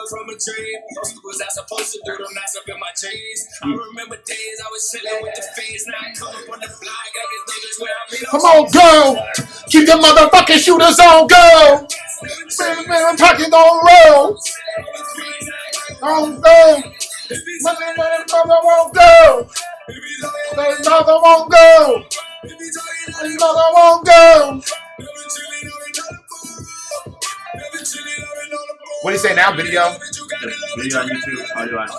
from a dream. Was I supposed to do them? Not up in my jeans. I remember days I was chilling with the fiends. Now I come up on the block. I guess they just where I meet. Come on, girl. Keep them motherfucking shooters on, girl. Man, pockets on roll. On go. Another won't go. Another won't go. Another won't go. What do you say now, video? Video on YouTube, audio on Q4.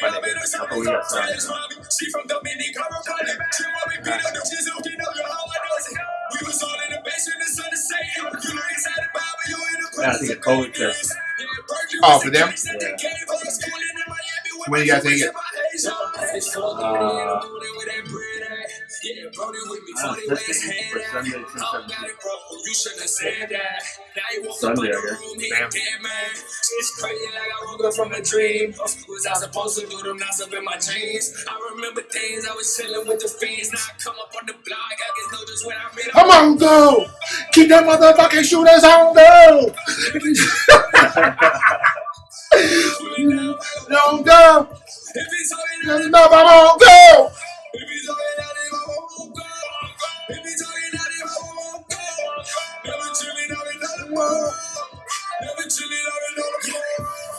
I thought we got started. Yeah, I think a COVID test. Oh, for them? Yeah. When you guys take it? Sunday, I guess. It's crazy like I woke up from a dream. Was I supposed to do them? Not up in my jeans. I remember days I was chilling with the fiends. Now I come up on the block. I guess know just when I meet. Come on, go. Keep them motherfucking shooters on, go. Don't go. Another won't go.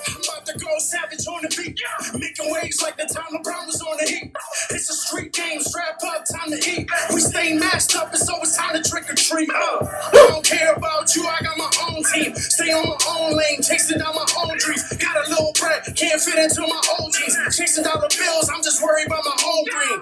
I'm about to go savage on the beat, making waves like the time LeBron was on the heat. It's a street game, strap up, time to eat. We stay masked up, it's always time to trick or treat. I don't care about you, I got my own team. Stay on my own lane, chasing down my own dreams. Got a little bread, can't fit into my own jeans. Chasing down the bills, I'm just worried about my own dream.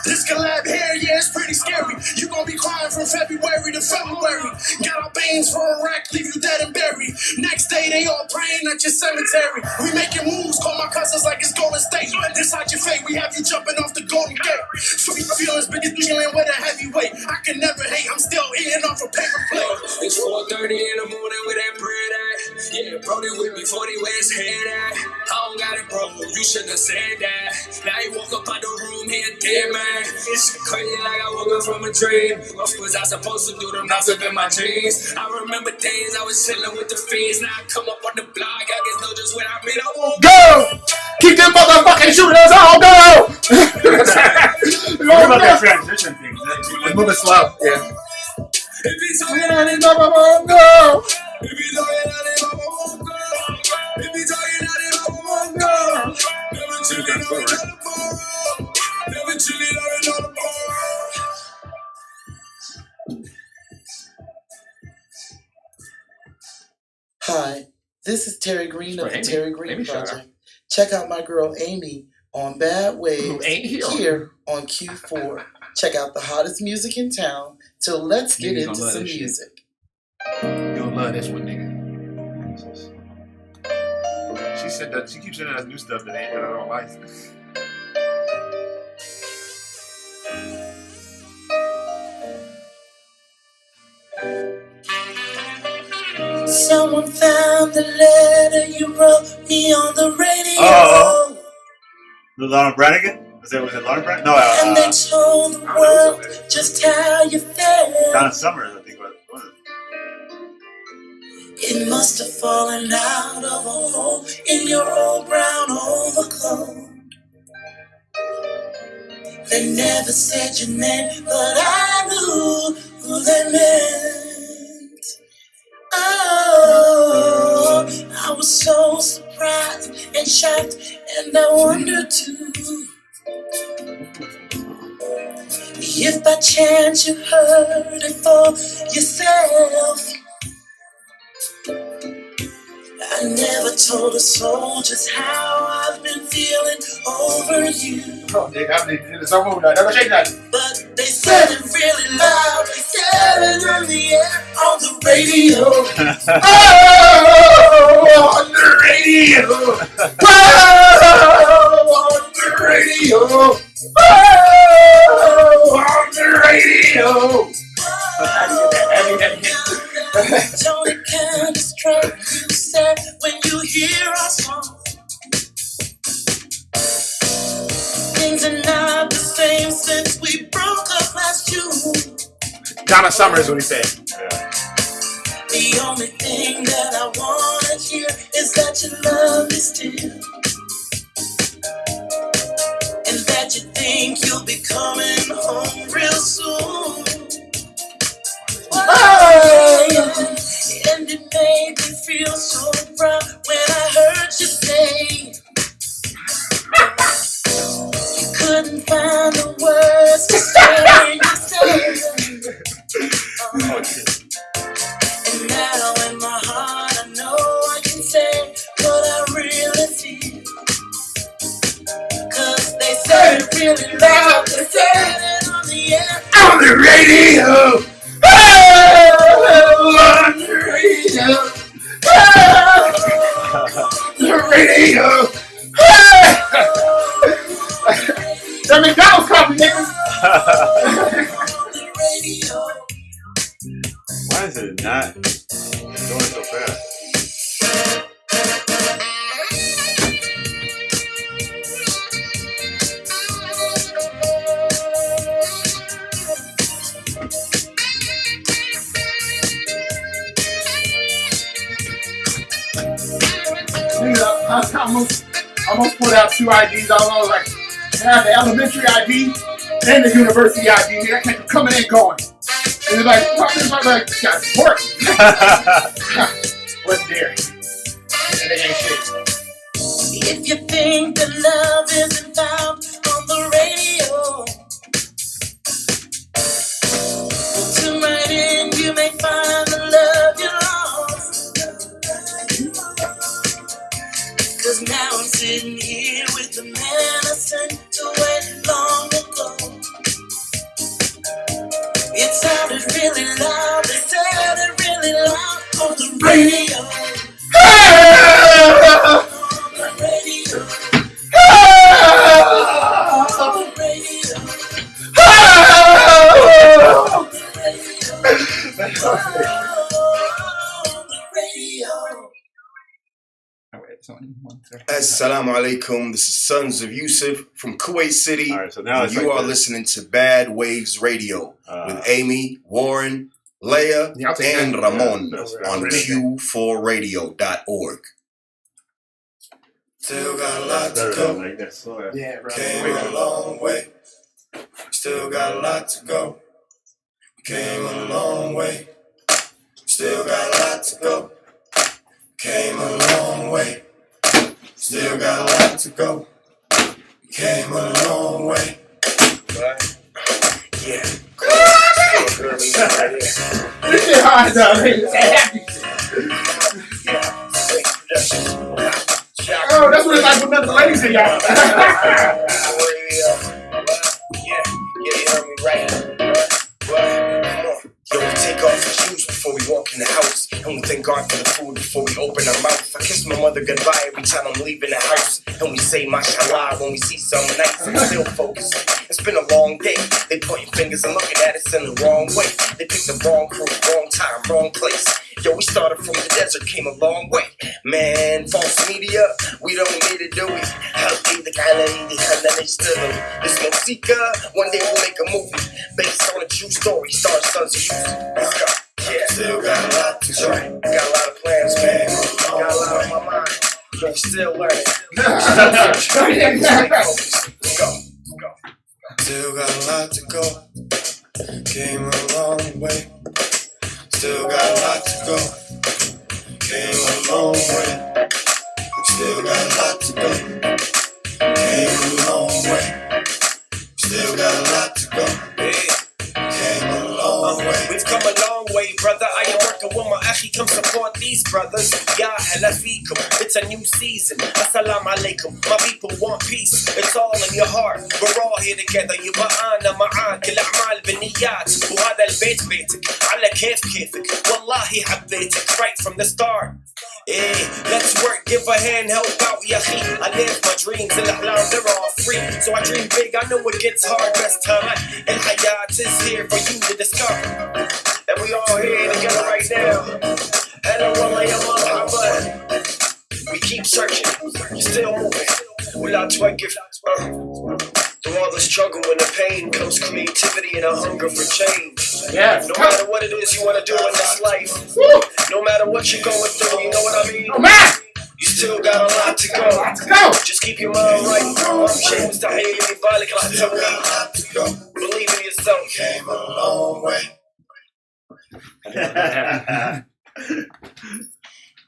This collab here, yeah, it's pretty scary. You gon' be crying from February to February. Got our veins for a rack, leave you dead and buried. Next day, they all praying at your cemetery. We making moves, call my cousins like it's Golden State. Decide your fate, we have you jumping off the Golden Gate. Sweet feelings, but you're dealing with a heavyweight. I can never hate, I'm still eating off a paper plate. It's 4:30 in the morning with that bread at. Yeah, Brody with me, 40 where his head at. I don't got it, bro, you shouldn't have said that. Now he woke up out the room, he a dead man. It's crazy like I woke up from a dream. Was I supposed to do them? Not up in my jeans. I remember days I was chilling with the fiends. Now I come up on the block. I guess know just when I meet. I won't go. Keep them motherfucking shooters on, go. What about that transition thing? It's moving slow. Yeah. Another won't go. Hi, this is Terry Green of the Terry Green Project. Check out my girl Amy on Bad Waves here on Q4. Check out the hottest music in town. So let's get into some music. You'll love this one, nigga. She said that she keeps sending us new stuff that ain't on license. Someone found the letter you wrote me on the radio. Oh. The Lauren Brannigan? Was it Lauren Brannigan? No, and they told the world just how you felt. Donna Summers, I think was it? It must have fallen out of a hole in your old brown overcoat. They never said your name, but I knew who they meant. Oh, I was so surprised and shocked, and I wondered too if by chance you heard it for yourself. I never told a soul just how I've been feeling over you. Oh, nigga, I believe it's so moving. Never shake that. But they said it really loud. They said it on the air, on the radio. Oh, on the radio. Oh, on the radio. Oh, on the radio. Tony kind of straight, you said when you hear our song, things are not the same since we broke up last June. Donna Summers, what he said. The only thing that I wanna hear is that you love me still, and that you think you'll be coming home real soon. Oh, and it made me feel so proud when I heard you say you couldn't find the words to say yourself. And now in my heart I know I can say what I really feel. Cause they said it really loud, they said it on the air, On the radio! Oh, on the radio! Oh, the radio! That McDonald's coffee, nigga! Why is it not going so fast? I almost put out 2 IDs. I was like, I have the elementary ID and the university ID. Nigga, I kept coming and going. And they're like, what? It's like, guys, work. Wasn't there. And it ain't shit. If you think that love isn't found on the radio, well, tune right in, you may find the love you lost. Cause now I'm sitting here with the man I sent away long ago. It sounded really loud, it sounded really loud on the radio. On the radio. On the radio. On the radio. Assalamu alaikum. This is Sons of Yusuf from Kuwait City. All right, so now and you are listening to Bad Waves Radio with Amy, Warren, Leia, and Ramon on Q4radio.org. Still got a lot to go. Yeah, bro. Came a long way. Still got a lot to go. Came a long way. Still got a lot to go. Came a long way. Still got a lot to go. Came a long way. Yeah. This shit hard though, nigga. Oh, that's what it's like with nothing lazy, y'all. Yeah, you heard me right. Yo, we take off our shoes before we walk in the house. And we thank God for the food before we open our mouth. I kiss my mother goodbye every time I'm leaving the house. And we say mashallah when we see something nice and still focused. It's been a long day. They pointing fingers and looking at us in the wrong way. They picked the wrong crew, wrong time, wrong place. Yo, we started from the desert, came a long way. Man, false media, we don't need it, do we? This Mosika, one day we'll make a movie based on a true story, starring Sons of Youth. Let's go. Yeah, still got a lot to try. Got a lot of plans, man. Got a lot on my mind. Yo, we still learning. Let's go. Still got a lot to go. Came a long way. Still got a lot to go. Came a long way. Still got a lot to go. Came a long way. Still got a lot to go. Came a long way. We've come a long way, brother. I am working with my akhi. Come support these brothers. Ya hala feekum. It's a new season. Assalamu alaikum. My people want peace. It's all in your heart. We're all here together. يبقى أنا معاك. الأعمال بالنيات. وهذا البيت بيتك. على كيفك. والله حبيتك right from the start. Hey, let's work, give a hand, help out, yahi. I live my dreams, and they're all free. So I dream big, I know it gets hard, best time. And Hayat is here for you to discover. And we all here together right now. Hello, Muhammad. We keep searching, still moving. Without twinking. Through all the struggle and the pain comes creativity and a hunger for change. Yes. No matter what it is you want to do in this life, no matter what you're going through, you know what I mean? Oh, man! You still got a lot to go. Just keep your mind right. Shit مستحيل بالك راح تسوي. Believe in yourself. Came a long way.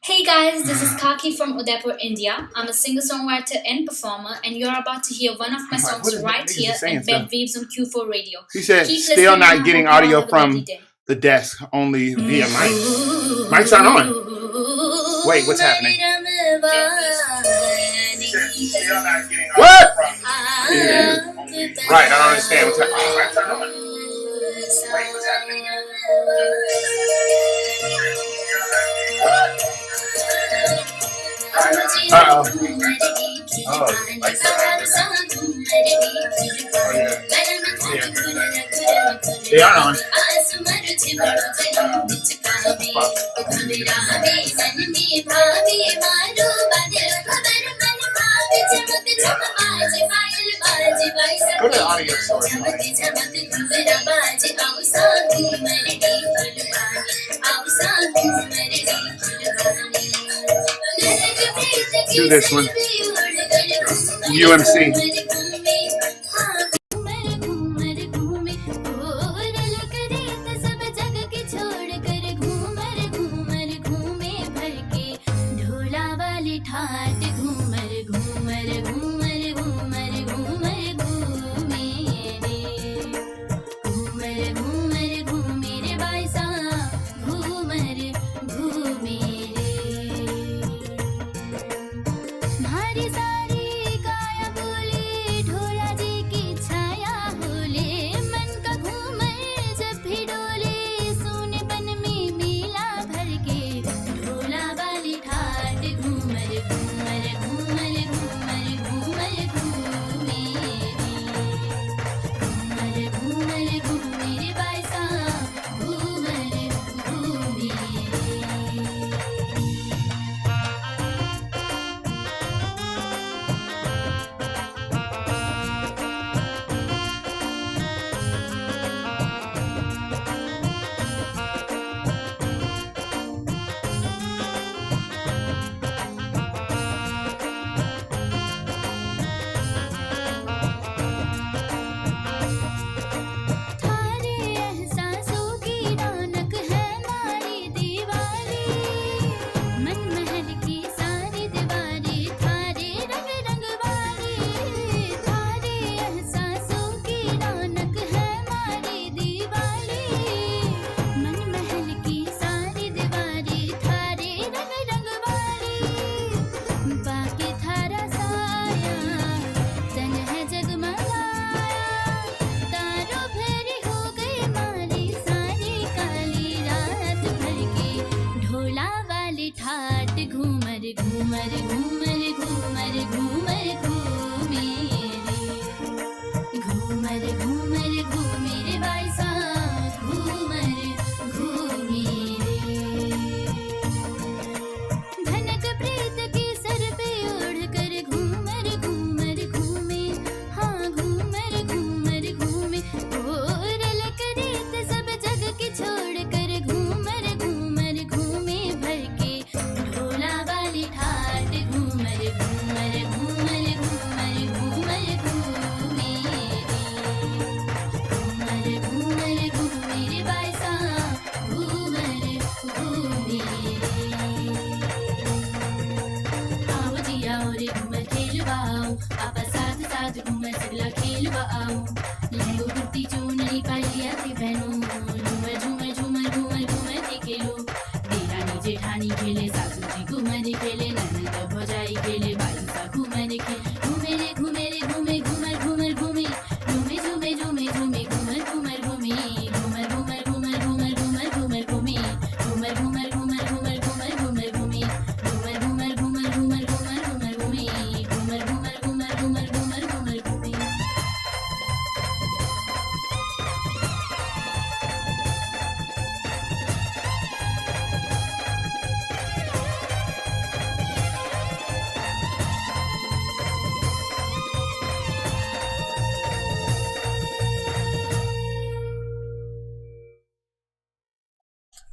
Hey guys, this is Kaki from Udaipur, India. I'm a singer-songwriter and performer, and you're about to hear one of my songs right here at B.A.D Vibes on Q4 Radio. He said, still not getting audio from the desk, only via mic. Mics aren't on. Wait, what's happening? What? Right, I don't understand what's happening. Wait, what's happening? Uh-oh. Oh, like that. They are on. Go to the audio source. Do this one. UMC.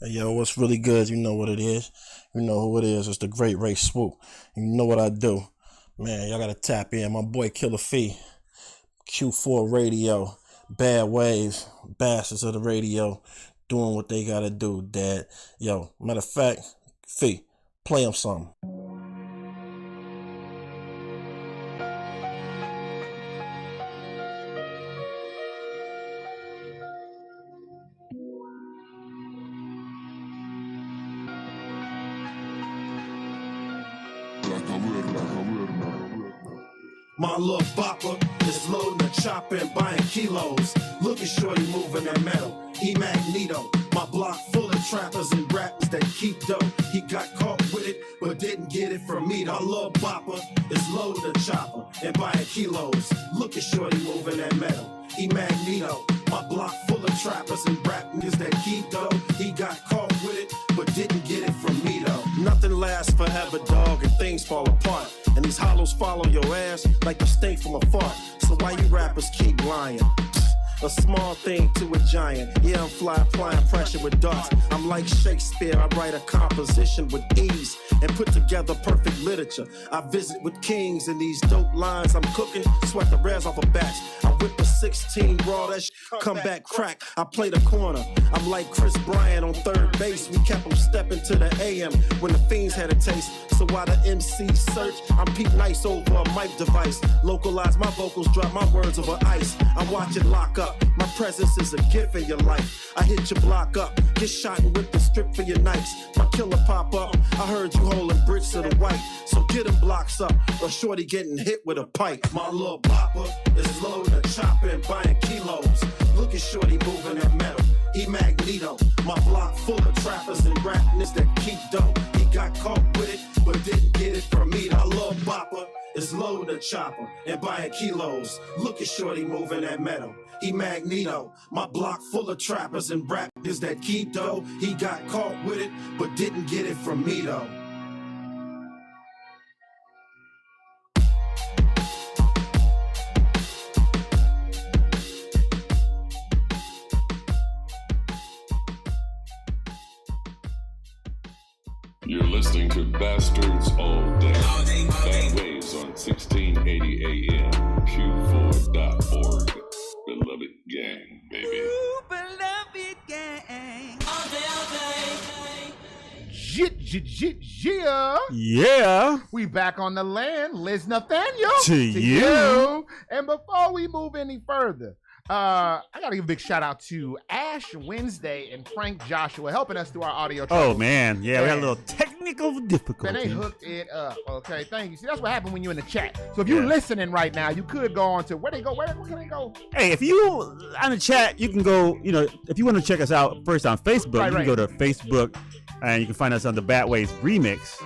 Hey, yo, what's really good? You know what it is. You know who it is. It's the Great Ray Swoop. You know what I do. Man, y'all gotta tap in. My boy Killer Fee. Q4 Radio. Bad Waves. Bastards of the radio. Doing what they gotta do, Dad. Yo, matter of fact, Fee, play him something. My little bopper is loading a chopper and buying kilos. Look at Shorty moving that metal. He Magneto. My block full of trappers and rappers that keep dope. He got caught with it, but didn't get it from me. My little bopper is loading a chopper and buying kilos. Look at Shorty moving that metal. He Magneto. My block full of trappers and rappers that keep dope. He got caught with it, but didn't get it from me though. Nothing lasts forever, dog, and things fall apart. And these hollows follow your ass like the stink from a fart. So why you rappers keep lying? A small thing to a giant. Yeah, I'm fly applying pressure with darts. I'm like Shakespeare, I write a composition with ease and put together perfect literature. I visit with kings and these dope lines I'm cooking, sweat the rares off a batch. I whip a 16 raw, that come back crack. I play the corner. I'm like Chris Bryant on third base. We kept him stepping to the AM when the fiends had a taste. So while the MCs search, I'm Pete Nice over a mic device. Localize my vocals, drop my words over ice. I watch it lock up. My presence is a gift in your life. I hit your block up, get shot and whip the strip for your nights. My killer pop up. I heard you holding bricks to the white. So get them blocks up, or shorty getting hit with a pipe. My little bopper is loading a chopper and buying kilos. Look at shorty moving that metal. He Magneto. My block full of trappers and rappers that keep dope. He got caught with it, but didn't get it from me. My little bopper is loading a chopper and buying kilos. Look at shorty moving that metal. He Magneto. My block full of trappers and rappers that keep dough. He got caught with it, but didn't get it from me though. You're listening to Bastards All Day. Bad Waves on 1680 AM. Q4.org. Beloved Gang, baby. Ooh, beloved gang. All day, all day. Yeah. We back on the land. Liz Nathaniel. To you. And before we move any further, I gotta give a big shout out to Ash Wednesday and Frank Joshua helping us through our audio troubles. Oh man, yeah, we had a little technical difficulty. Man, they hooked it up. Okay, thank you. See, that's what happened when you're in the chat. So if you're listening right now, you could go on to where they go. Where can they go? Hey, if you on the chat, you can go. You know, if you want to check us out first on Facebook, you can go to Facebook, and you can find us on the Batways Remix.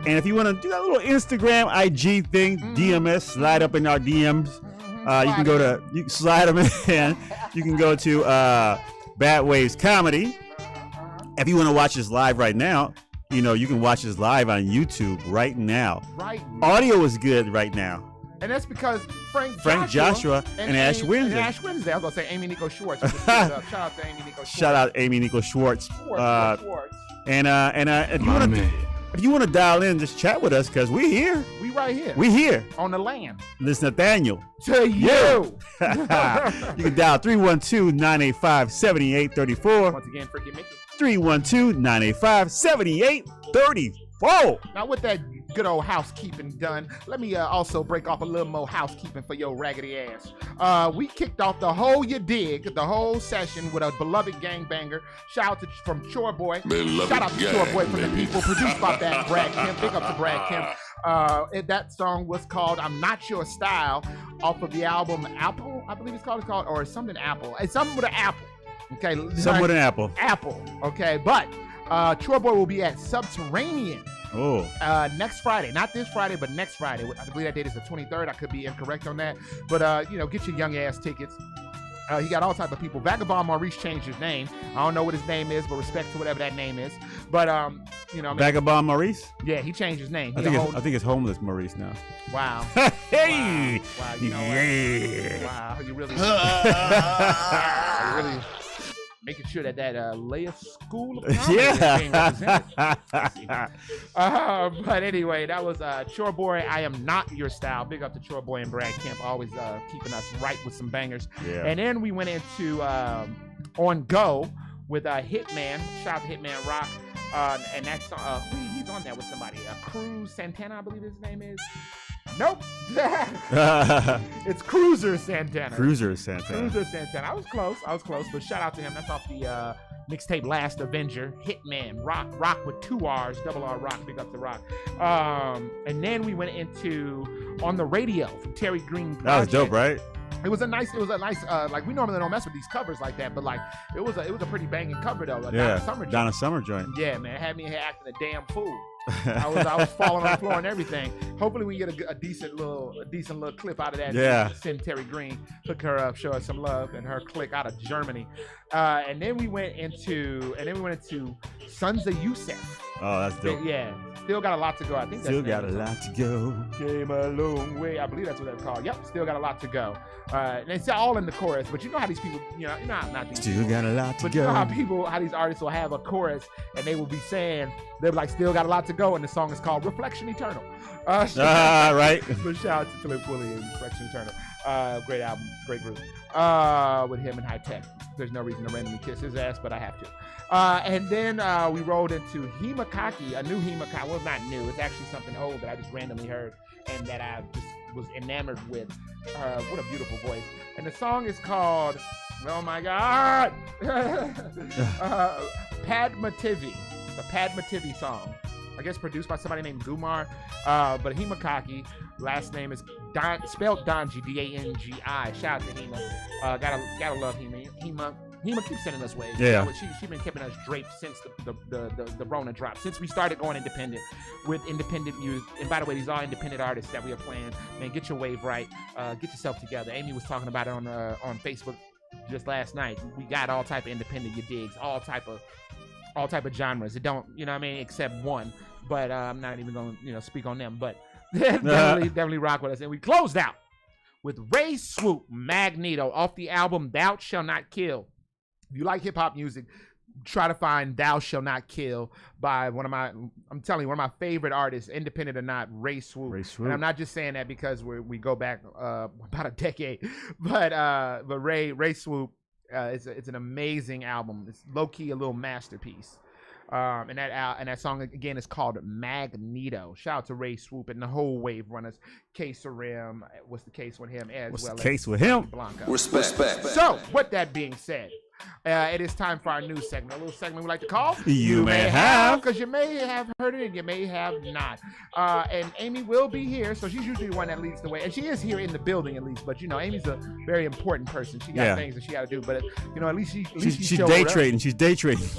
And if you want to do that little Instagram, IG thing, DMS, slide up in our DMs. You can go to, you can slide them in. You can go to Bad Waves Comedy. If you want to watch us live right now, you know, you can watch us live on YouTube right now. Audio is good right now. And that's because Frank Joshua and Ash Wednesday. And Ash Wednesday. I was going to say Amy Nico Schwartz. Shout out to Amy Nico Schwartz. Shout out Amy Nico Schwartz. And if you want to dial in, just chat with us because we're here. We right here. We here. On the land. This is Nathaniel. To you. You can dial 312-985-7834. Once again, freaking Mickey. 312-985-7834. Now with that good old housekeeping done, let me also break off a little more housekeeping for your raggedy ass. We kicked off the whole the whole session with a beloved gangbanger. Shout out from Chore Boy. Shout out to Chore Boy from the people, produced by Brad Kemp. Big up to Brad Kemp. That song was called "I'm Not Your Style" off of the album Apple, I believe it's called, or something Apple. It's something with an apple. Okay, something with an apple. Apple. Okay, but Chore Boy will be at Subterranean. Next Friday, not this Friday, but next Friday. I believe that date is the 23rd. I could be incorrect on that, but get your young ass tickets. He got all type of people. Vagabond Maurice changed his name. I don't know what his name is, but respect to whatever that name is. But Vagabond Maurice. Yeah, he changed his name. I think it's Homeless Maurice now. Wow. Hey. Wow. You know yeah. Wow. You really. making sure that Leia School of Comedy is being represented. But anyway, that was Chore Boy, I Am Not Your Style. Big up to Chore Boy and Brad Kemp, always keeping us right with some bangers. Yeah. And then we went into On Go with Hitman. Shout out to Hitman Rock. And that's he's on that with somebody. Cruz Santana, I believe his name is. Nope. It's Cruiser Santana. Cruiser Santana. I was close, but shout out to him. That's off the mixtape Last Avenger. Hitman Rock with 2 R's, double R Rock. Big up to Rock. And then we went into On the Radio from Terry Green Project. That was dope, right? It was a nice like we normally don't mess with these covers like that, but like it was a pretty banging cover though. Donna Summer joint. Yeah, man, it had me here acting a damn fool. I was falling on the floor and everything. Hopefully we get a decent little clip out of that. Yeah. Send Terry Green, hook her up, show her some love, and her clique out of Germany. And then we went into Sons of Yusef. Oh, that's dope. Yeah. Still got a lot to go. I think Still got a lot to go. Came a long way. I believe that's what they're called. Yep. Still got a lot to go. And it's all in the chorus. But you know how these people, not these. Still got a lot to but go. You know how these artists will have a chorus and they will be saying, they'll be like, still got a lot to go. And the song is called Reflection Eternal. Right. But shout out to Philip Pulley and Reflection Eternal. Great album, great group. With him and High Tech. There's no reason to randomly kiss his ass, but I have to. And then we rolled into Himakaki, a new Himakaki. Well, not new. It's actually something old that I just randomly heard and that I just was enamored with. What a beautiful voice. And the song is called, oh my God, Padmativi. The Padmativi song. I guess produced by somebody named Gumar. But Himakaki, last name is spelled Danji, D-A-N-G-I. Shout out to Hima. Gotta love Hima. Hima keeps sending us waves. Yeah. She's been keeping us draped since the Rona drop. Since we started going independent with independent music. And by the way, these are independent artists that we are playing. Man, get your wave right. Get yourself together. Amy was talking about it on Facebook just last night. We got all type of independent, you digs, all type of genres. It don't, except one. But I'm not even going to, speak on them. But definitely rock with us. And we closed out with Ray Swoop, Magneto, off the album Thou Shall Not Kill. If you like hip hop music, try to find Thou Shall Not Kill by one of my favorite artists, independent or not, Ray Swoop. And I'm not just saying that because we go back about a decade, but Ray Swoop, it's an amazing album. It's low key a little masterpiece. And that song again is called Magneto. Shout out to Ray Swoop and the whole Wave Runners. K-Sarim, what's the case with him What's the case with him? Blanco. Respect. So, with that being said, it is time for our new segment, a little segment we like to call You May Have. Because you may have heard it and you may have not. And Amy will be here, so she's usually the one that leads the way. And she is here in the building at least, but Amy's a very important person. She got things that she got to do, but at least she showed day up. trading. She's day trading.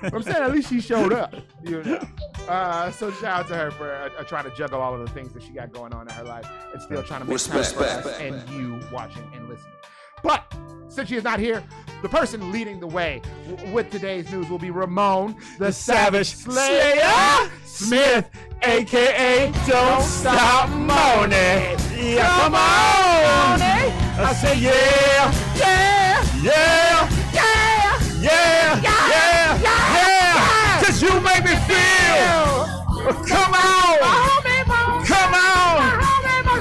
I'm saying at least she showed up. So shout out to her for trying to juggle all of the things that she got going on in her life and still trying to make time for us and you watching and listening. But since she is not here, the person leading the way with today's news will be Ramon, the Savage Slayer Smith, a.k.a. Don't Stop Moaning. Yeah, come on. I say yeah. Cause you make me feel. Come on.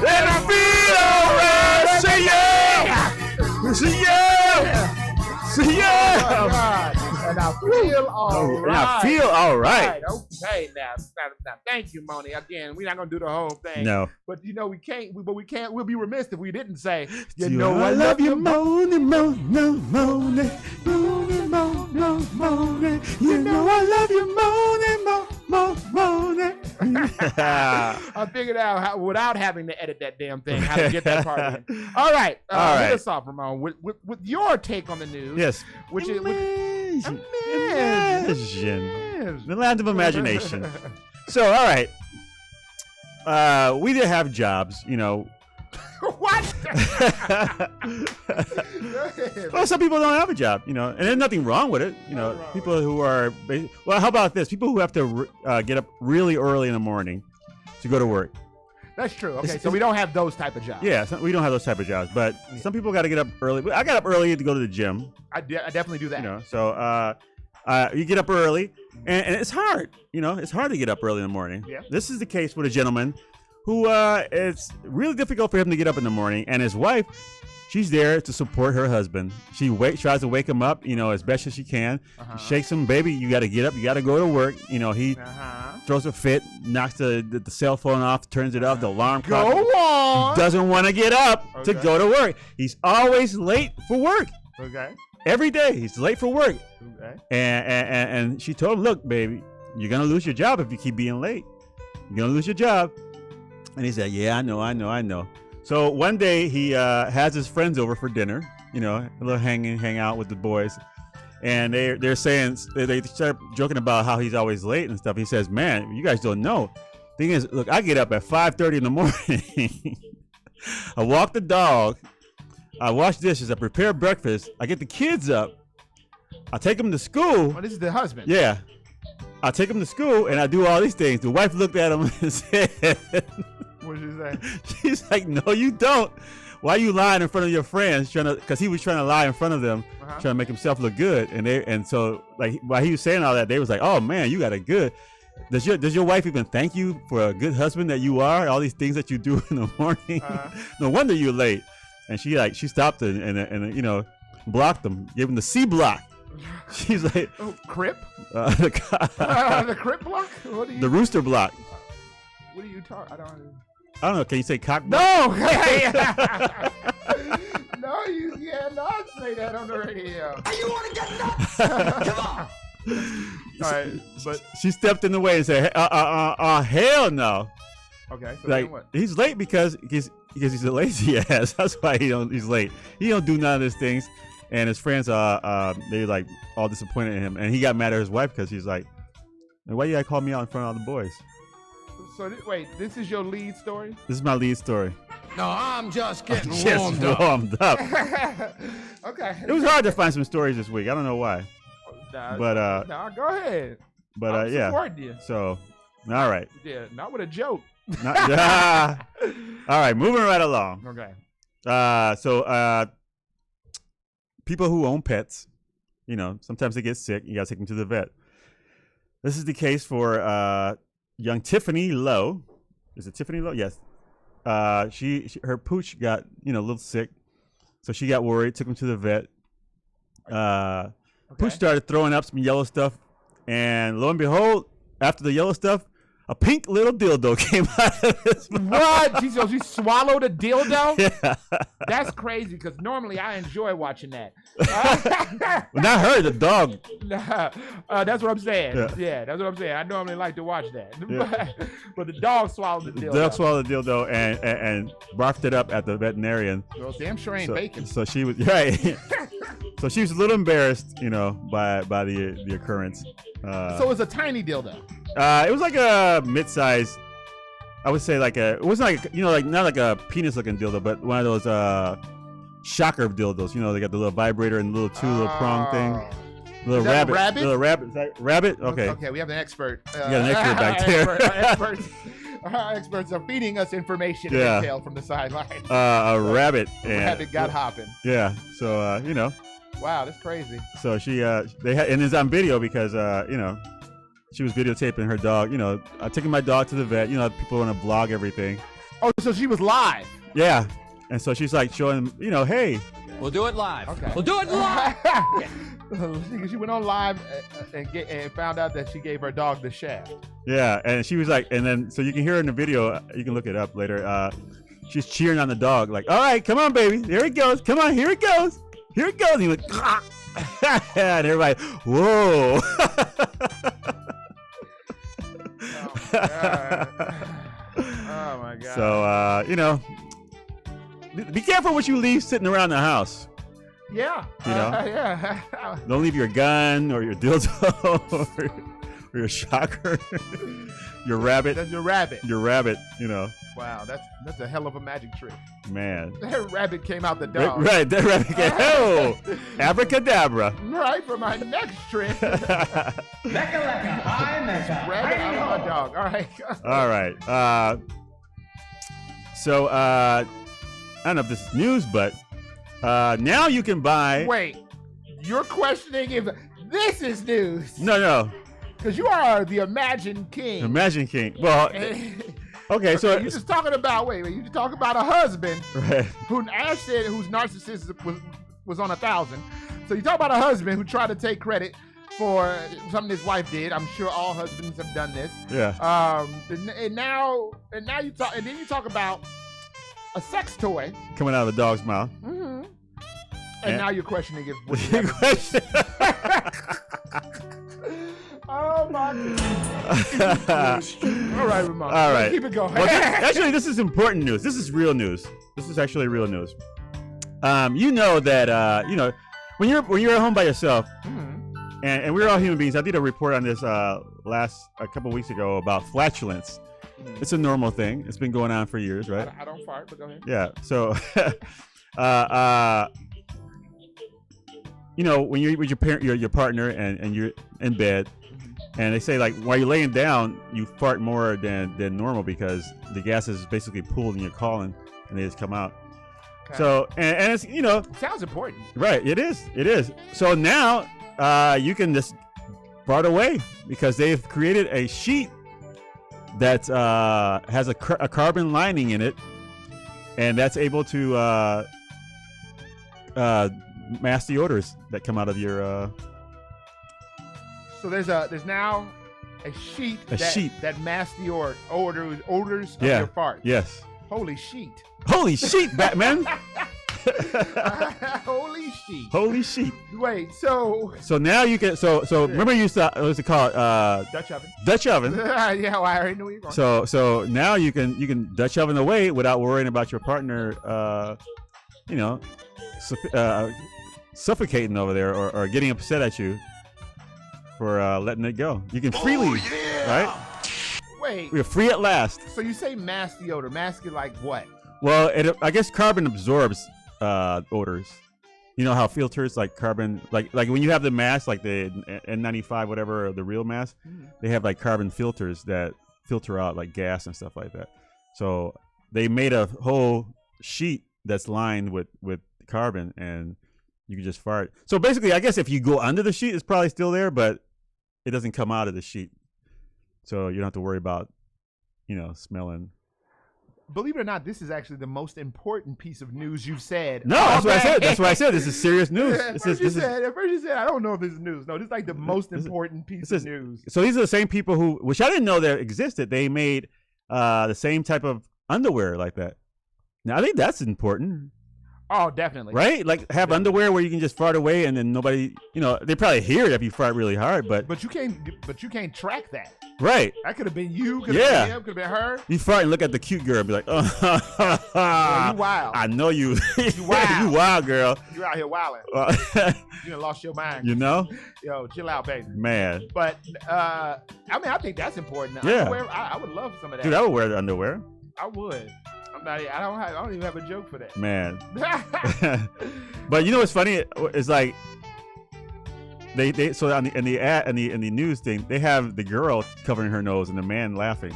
And I feel alright. Say yeah. And I feel all right. Okay, now, thank you, Moni. Again, we're not gonna do the whole thing. No. But we can't. We'll be remiss if we didn't say, I love you, Moni. You know I love you, Moni. I figured out without having to edit that damn thing how to get that part in. All right. Hit us off, Ramon, with your take on the news. Yes. Which is Imagine. The land of imagination. So, all right. We did have jobs, What? Well, some people don't have a job, and there's nothing wrong with it. People who are, how about this? People who have to get up really early in the morning to go to work. That's true. Okay, so we don't have those type of jobs. Yeah, we don't have those type of jobs. But some people got to get up early. I got up early to go to the gym. I definitely do that. You know, so you get up early, and it's hard. You know, it's hard to get up early in the morning. Yeah. This is the case with a gentleman who it's really difficult for him to get up in the morning, and his wife, she's there to support her husband. She tries to wake him up, you know, as best as she can. She shakes him, baby, you got to get up. You got to go to work. You know, he throws a fit, knocks the cell phone off, turns it off, the alarm clock. Go on. He doesn't want to get up to go to work. He's always late for work. Okay. Every day, he's late for work. Okay. And she told him, look, baby, you're going to lose your job if you keep being late. You're going to lose your job. And he said, yeah, I know. So one day he has his friends over for dinner, you know, a little hang out with the boys. And they're saying, they start joking about how he's always late and stuff. He says, man, you guys don't know. Thing is, look, I get up at 5:30 in the morning. I walk the dog. I wash dishes. I prepare breakfast. I get the kids up. I take them to school. Well, this is the husband. Yeah. I take them to school and I do all these things. The wife looked at him and said, what did she say? She's like, no, you don't. Why are you lying in front of your friends? Because he was trying to lie in front of them, trying to make himself look good. And so like while he was saying all that, they was like, oh man, you got it good. Does your wife even thank you for a good husband that you are? All these things that you do in the morning. No wonder you're late. And she stopped and you know, blocked him, gave him the C block. She's like, oh, Crip? The Crip block? What are you? The rooster block. What are you talking? I don't know. Can you say cock block? No. No, I'd say that on the radio. You want to get nuts? Come on. All right, but she stepped in the way and said, hell no. Okay, so like then what? He's late because he's a lazy ass. That's why he's late. He don't do none of these things. And his friends they're like all disappointed in him. And he got mad at his wife because he's like, why you gotta call me out in front of all the boys? So wait, this is your lead story? This is my lead story. No, I'm just getting warmed up. Okay. It was hard to find some stories this week. I don't know why. But no, go ahead. But I'm yeah. supporting you. So, all right. Yeah, not with a joke. All right, moving right along. Okay. So people who own pets, you know, sometimes they get sick. You gotta take them to the vet. This is the case for young Tiffany Lowe. Is it Tiffany Lowe? Yes. Her pooch got, you know, a little sick, so she got worried. Took him to the vet. Pooch started throwing up some yellow stuff, and lo and behold, after the yellow stuff, a pink little dildo came out of his mouth. What? She swallowed a dildo? Yeah. That's crazy because normally I enjoy watching that. Well, not her, the dog. Nah, that's what I'm saying. Yeah. That's what I'm saying. I normally like to watch that. Yeah. But the dog swallowed the dildo. The dog swallowed the dildo and barfed it up at the veterinarian. Well, damn sure ain't bacon. So she was right. So she was a little embarrassed, you know, by the occurrence. So it was a tiny dildo. It was like a mid-size. I would say it wasn't like, you know, like not like a penis-looking dildo, but one of those shocker dildos. You know, they got the little vibrator and the little prong thing. Little rabbit. Rabbit? Little rabbit. Is that rabbit? Okay. Okay, we have an expert. You got an expert back there. Our experts are feeding us information and intel from the sideline. A rabbit. Rabbit got hopping. Yeah. So you know. Wow, that's crazy. So she they had, and it's on video because you know, she was videotaping her dog. You know, taking my dog to the vet. You know, people want to vlog everything. Oh, so she was live. Yeah, and so she's like showing, you know, hey, we'll do it live. Okay. We'll do it live. She went on live and found out that she gave her dog the shaft. Yeah, and she was like, and then so you can hear her in the video. You can look it up later. She's cheering on the dog, like, all right, come on, baby, there it goes. Come on, here it goes. Here it goes. And he went, and everybody, whoa. Oh my God. So, you know, be careful what you leave sitting around the house. Yeah. You know? Yeah. Don't leave your gun or your dildo or your shocker, your rabbit. That's your rabbit. Your rabbit, you know. Wow, that's a hell of a magic trick. Man. That rabbit came out the dog. Right, that rabbit came out. Oh, abracadabra. Right, for my next trick. Mecca, hi, Mecca. Rabbit out of my dog. All right. All right. So I don't know if this is news, but now you can buy. Wait, you're questioning if this is news? No. Because you are the Imagine King. Imagine King. Well, okay, so you're just talking about you just talking about a husband right. who Ash said whose narcissism was on 1,000. So you talk about a husband who tried to take credit for something his wife did. I'm sure all husbands have done this. Yeah. And now you talk, and then you talk about a sex toy coming out of the dog's mouth. Mm-hmm. And now you're questioning if. Oh my goodness. All right, Ramon. All right. Keep it going. Well, actually, this is important news. This is real news. This is actually real news. You know that when you're at home by yourself, and we're all human beings. I did a report on this a couple weeks ago about flatulence. It's a normal thing. It's been going on for years, right? I don't fart, but go ahead. Yeah. So, when you're with your partner and you're in bed, and they say like while you're laying down, you fart more than normal because the gas is basically pooled in your colon and they just come out. Okay. So and it's sounds important. Right. It is. So now you can just fart away because they've created a sheet that has a carbon lining in it, and that's able to mask the odors that come out of your. So there's now a sheet that masks the odors of your fart. Yes. Holy sheet, Batman. Holy sheet. Wait, so now you can remember you used to what's it called? Dutch oven. Yeah, well, I already knew you were going. So now you can Dutch oven away without worrying about your partner suffocating over there or getting upset at you for letting it go. You can freely, right? Wait. We're free at last. So you say mask the odor. Mask it like what? Well, I guess carbon absorbs odors. You know how filters like carbon, like when you have the mask, like the N95, whatever, the real mask, they have like carbon filters that filter out like gas and stuff like that. So they made a whole sheet that's lined with carbon, and you can just fart. So basically, I guess if you go under the sheet, it's probably still there, but it doesn't come out of the sheet. So you don't have to worry about, smelling. Believe it or not, this is actually the most important piece of news you've said. No, that's what I said. That's what I said. This is serious news. At first you said, I don't know if this is news. No, this is like the most important piece of news. So these are the same people which I didn't know that existed. They made the same type of underwear like that. Now, I think that's important. Oh, definitely. Right? Like have underwear where you can just fart away and then nobody, they probably hear it if you fart really hard, but you can't track that. Right. That could have been you, could have been him, could have been her. You fart and look at the cute girl and be like, oh, you wild. I know you. You wild. You wild, girl. You out here wilding. You done lost your mind. Yo, chill out, baby. Man. But I think that's important. Yeah. Underwear, I would love some of that. Dude, I would wear the underwear. I would. I don't even have a joke for that. Man. But you know what's funny? It's like they so in the news thing, they have the girl covering her nose and the man laughing.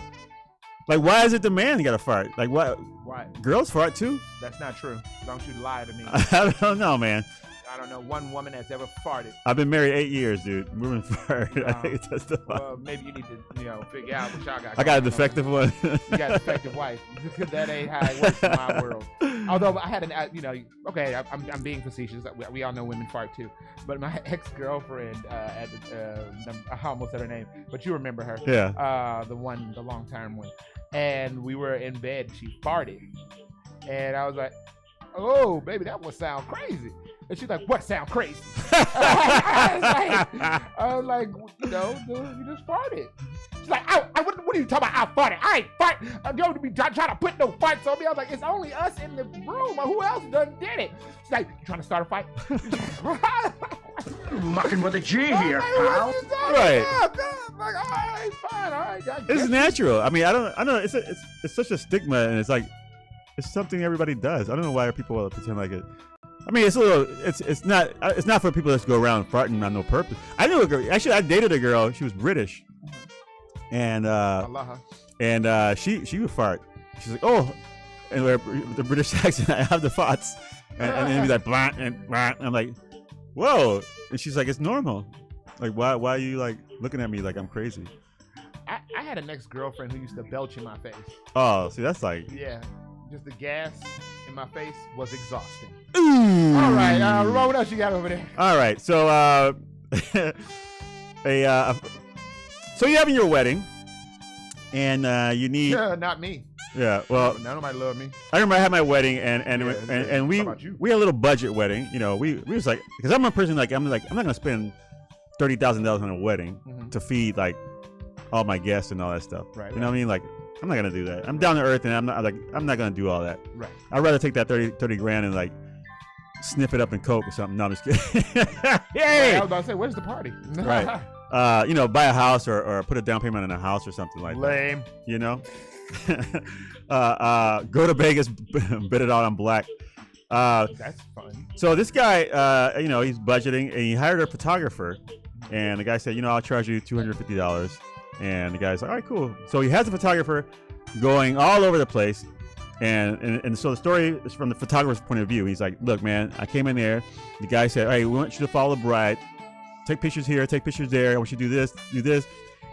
Like, why is it the man got to fart? Like, what? Why? Girls fart too? That's not true. Don't you lie to me. I don't know, man. I don't know one woman that's ever farted. I've been married 8 years, dude. Women fart. I think it's just well, maybe you need to, figure out what y'all got. I got a defective one. You got a defective wife. That ain't how it works in my world. Although I had okay, I'm being facetious. We all know women fart too. But my ex-girlfriend, I almost said her name, but you remember her. Yeah. The long-term one. And we were in bed. She farted, and I was like, "Oh, baby, that would sound crazy." And she's like, "What sound crazy?" I was like, dude, you just farted. She's like, what are you talking about? I farted. I ain't fart. Don't be trying to put no farts on me. I was like, it's only us in the room. Who else done did it? She's like, you trying to start a fight? Mucking with a G here, pal. Right. Like, all right, fine. All right. It's natural. I mean, I don't know. It's such a stigma, and it's like it's something everybody does. I don't know why people pretend like it. I mean, it's not for people that go around farting on no purpose. I knew a girl. Actually, I dated a girl. She was British, and she would fart. She's like, oh, and with the British accent, I have the thoughts, and then he'd be like, blah, and blah. And I'm like, whoa. And she's like, it's normal. Like, why are you like looking at me like I'm crazy? I had an ex-girlfriend who used to belch in my face. Oh, see, that's like... Yeah, just the gas in my face was exhausting. Ooh. All right, Ramon, what else you got over there? All right, so so you're having your wedding, and you need... Yeah, not me. Yeah, well... Nobody loved me. I remember I had my wedding, and we had a little budget wedding. You know, we was like... Because I'm a person, I'm not going to spend $30,000 on a wedding to feed, like, all my guests and all that stuff. Right. You know what I mean? Like, I'm not gonna do that. I'm down to earth, and I'm not gonna do all that. Right. I'd rather take that 30 grand and like sniff it up in Coke or something. No, I'm just kidding. Yay! I was about to say, where's the party? Right. You know, buy a house or put a down payment on a house or something like that. Lame. You know. Go to Vegas, bid it out on black. That's fun. So this guy, you know, he's budgeting, and he hired a photographer, and the guy said, you know, I'll charge you $250. And the guy's like, all right, cool. So he has a photographer going all over the place. And so the story is from the photographer's point of view. He's like, look, man, I came in there. The guy said, hey, we want you to follow the bride. Take pictures here, take pictures there. I want you to do this, do this.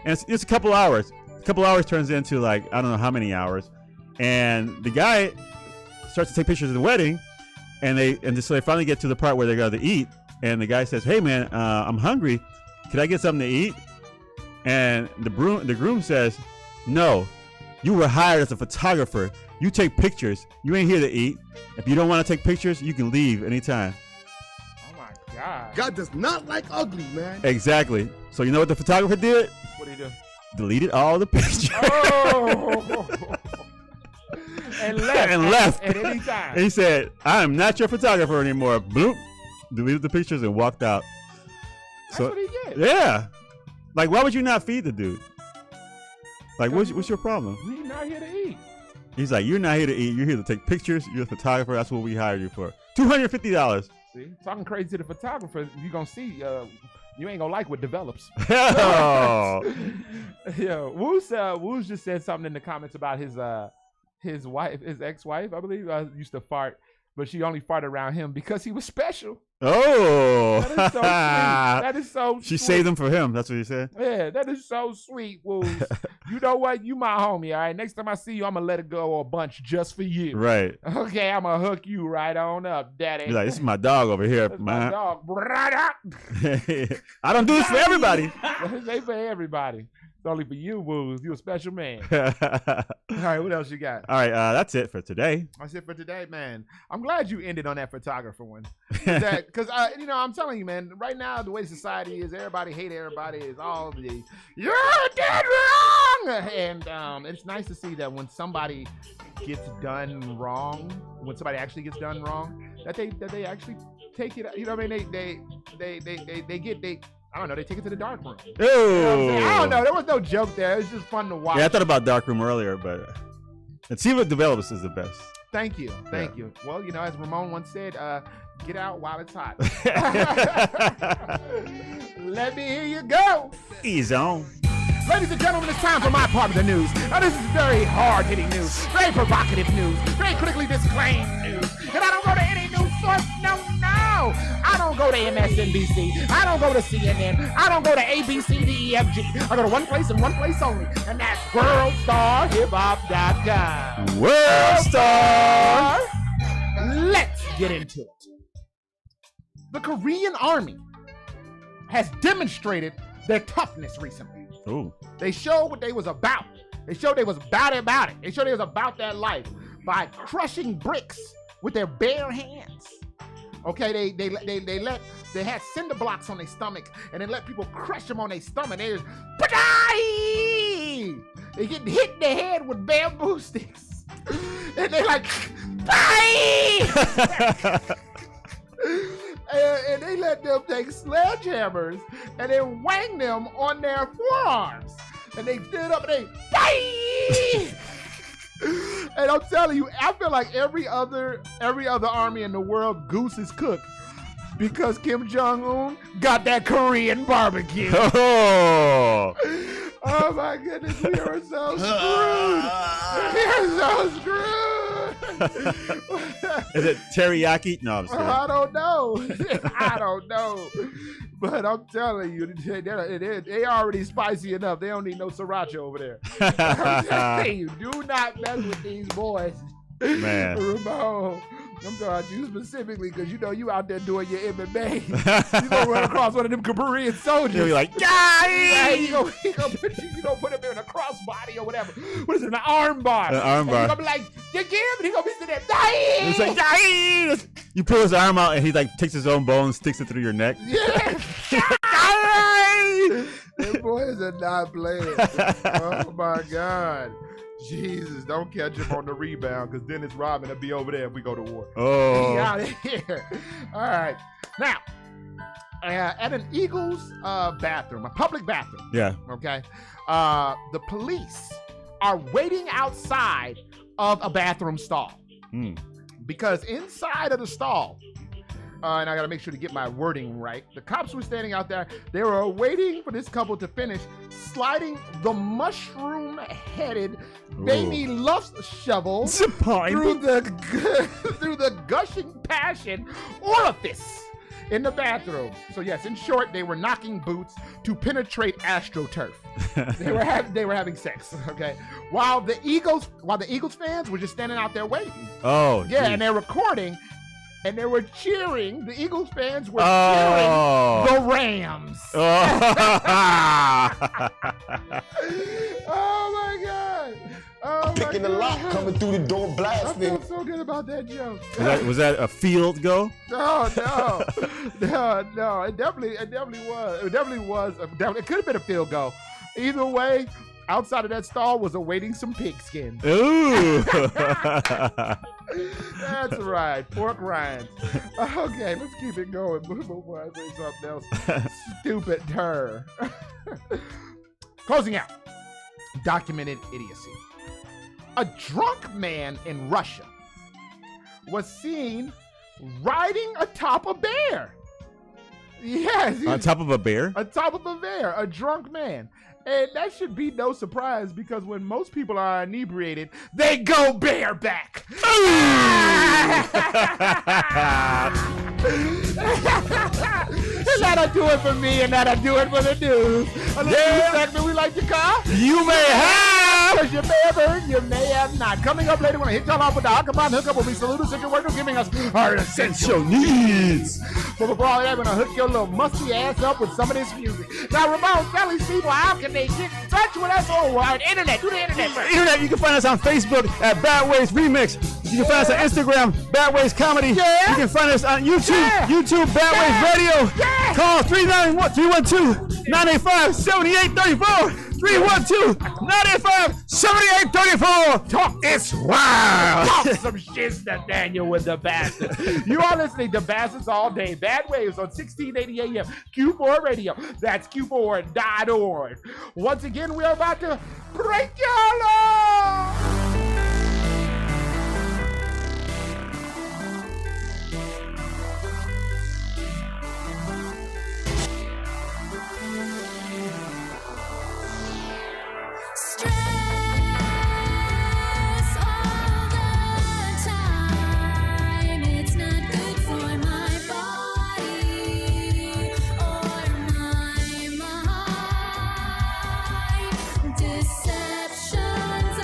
And it's a couple hours. A couple hours turns into like, I don't know how many hours. And the guy starts to take pictures of the wedding. And so they finally get to the part where they got to eat. And the guy says, hey, man, I'm hungry. Could I get something to eat? And the groom says, no, you were hired as a photographer. You take pictures. You ain't here to eat. If you don't want to take pictures, you can leave anytime. Oh my God. God does not like ugly, man. Exactly. So you know what the photographer did? What did he do? Deleted all the pictures. Oh. And left. At any time. And he said, I am not your photographer anymore. Bloop. Deleted the pictures and walked out. That's what he did. Yeah. Like, why would you not feed the dude? Like, what's your problem? He's not here to eat. He's like, you're not here to eat. You're here to take pictures. You're a photographer. That's what we hired you for. $250. See, talking crazy to the photographer, you're going to see, you ain't going to like what develops. Oh. Yeah, Woos just said something in the comments about his wife, his ex-wife, I believe, used to fart, but she only farted around him because he was special. Oh, that is so sweet. That is so she sweet. saved them for him. That's what he said. Yeah, that is so sweet, Woos. You know what? You my homie, all right? Next time I see you, I'm going to let it go a bunch just for you. Right. Okay, I'm going to hook you right on up, daddy. You're like, this is my dog over here, That's man. my dog. I don't do this for everybody. This ain't for everybody. It's only for you, Woos. You a special man. All right, what else you got? All right, that's it for today. That's it for today, man. I'm glad you ended on that photographer one. Because, you know, I'm telling you, man, right now, the way society is, everybody hate everybody is all the, you're dead wrong! And it's nice to see that when somebody gets done wrong, when somebody actually gets done wrong, that they actually take it, you know what I mean? They I don't know, they take it to the dark room. Ew. You know what I'm I don't know, there was no joke there. It was just fun to watch. Yeah, I thought about dark room earlier, but let's see what develops is the best. Thank you. Well, you know, as Ramon once said, get out while it's hot. Let me hear you go. Ease on. Ladies and gentlemen, it's time for my part of the news. Now, this is very hard-hitting news, very provocative news, very critically disclaimed news. And I don't go to any news source, no. I don't go to MSNBC. I don't go to CNN. I don't go to ABCDEFG. I go to one place and one place only, and that's WorldStarHipHop.com. WorldStar. Let's get into it. The Korean Army has demonstrated their toughness recently. Ooh. They showed what they was about. They showed they was about it. They showed they was about that life by crushing bricks with their bare hands. Okay, they had cinder blocks on their stomach, and they let people crush them on their stomach. They just, they get hit in the head with bamboo sticks, and they like, and they let them take sledgehammers and then wang them on their forearms, and they stood up and they, and I'm telling you, I feel like every other army in the world goose is cooked because Kim Jong-un got that Korean barbecue. Oh my goodness, we are so screwed. We are so screwed. Is it teriyaki? No, I'm just kidding. I don't know. I don't know. But I'm telling you, they already spicy enough. They don't need no sriracha over there. I'm telling you, do not mess with these boys. Man. Ramon, I'm talking about you specifically because you know you out there doing your MMA. You gonna run across one of them Korean soldiers. You'll be like, yeah, he gonna put him in a crossbody or whatever. What is it? An arm bar. An arm bar. He's gonna be like, you give, and he gonna be sitting there, dying. It's like, dying. You pull his arm out and he like takes his own bone, sticks it through your neck. Yeah. Them boys are not playing. Oh my God. Jesus, don't catch him on the rebound because Dennis Rodman will be over there if we go to war. Oh. He out of here. All right. Now, at an Eagles bathroom, a public bathroom. Yeah. Okay. The police are waiting outside of a bathroom stall because inside of the stall, and I got to make sure to get my wording right. The cops were standing out there. They were waiting for this couple to finish sliding the mushroom-headed baby lust shovel through the gushing passion orifice in the bathroom. So yes, in short, they were knocking boots to penetrate AstroTurf. They were having sex. Okay, while the Eagles fans were just standing out there waiting. Oh, yeah, geez. and they're recording. And they were cheering. The Eagles fans were cheering the Rams. Oh my God! Oh Picking the lock, coming through the door, blasting. I feel so good about that joke. Was that a field goal? No. It definitely was. It could have been a field goal. Either way, outside of that stall was awaiting some pigskin. Ooh. That's right, pork rinds. Okay, let's keep it going before I say something else. Stupid her. Closing out. Documented idiocy. A drunk man in Russia was seen riding atop a bear. Yes. On top of a bear? Atop of a bear, a drunk man. And that should be no surprise because when most people are inebriated, they go bareback. That'll do it for me, and that'll do it for the news. Another segment we like to call You May Have. Because you may have heard, you may have not. Coming up later, when I hit y'all off with the Come Hook Up, will be Salute Essential Workers giving us our essential needs. But before all that, I'm going to hook your little musty ass up with some of this music. Now, Ramon, tell these people how can they get in touch with us on our internet? Do the internet first. Internet, you can find us on Facebook at Bad Ways Remix. You can find us on Instagram, Bad Ways Comedy. Yeah. You can find us on YouTube, YouTube Bad Ways Radio. Yeah. Call 312-985-7834. 312-985-7834. Talk. It's wild. Talk some shit, Nathaniel, with the Bastards. You are listening to Bastards all day. Bad Waves on 1680 AM, Q4 Radio. That's Q4.org. Once again, we are about to break y'all off. Deceptions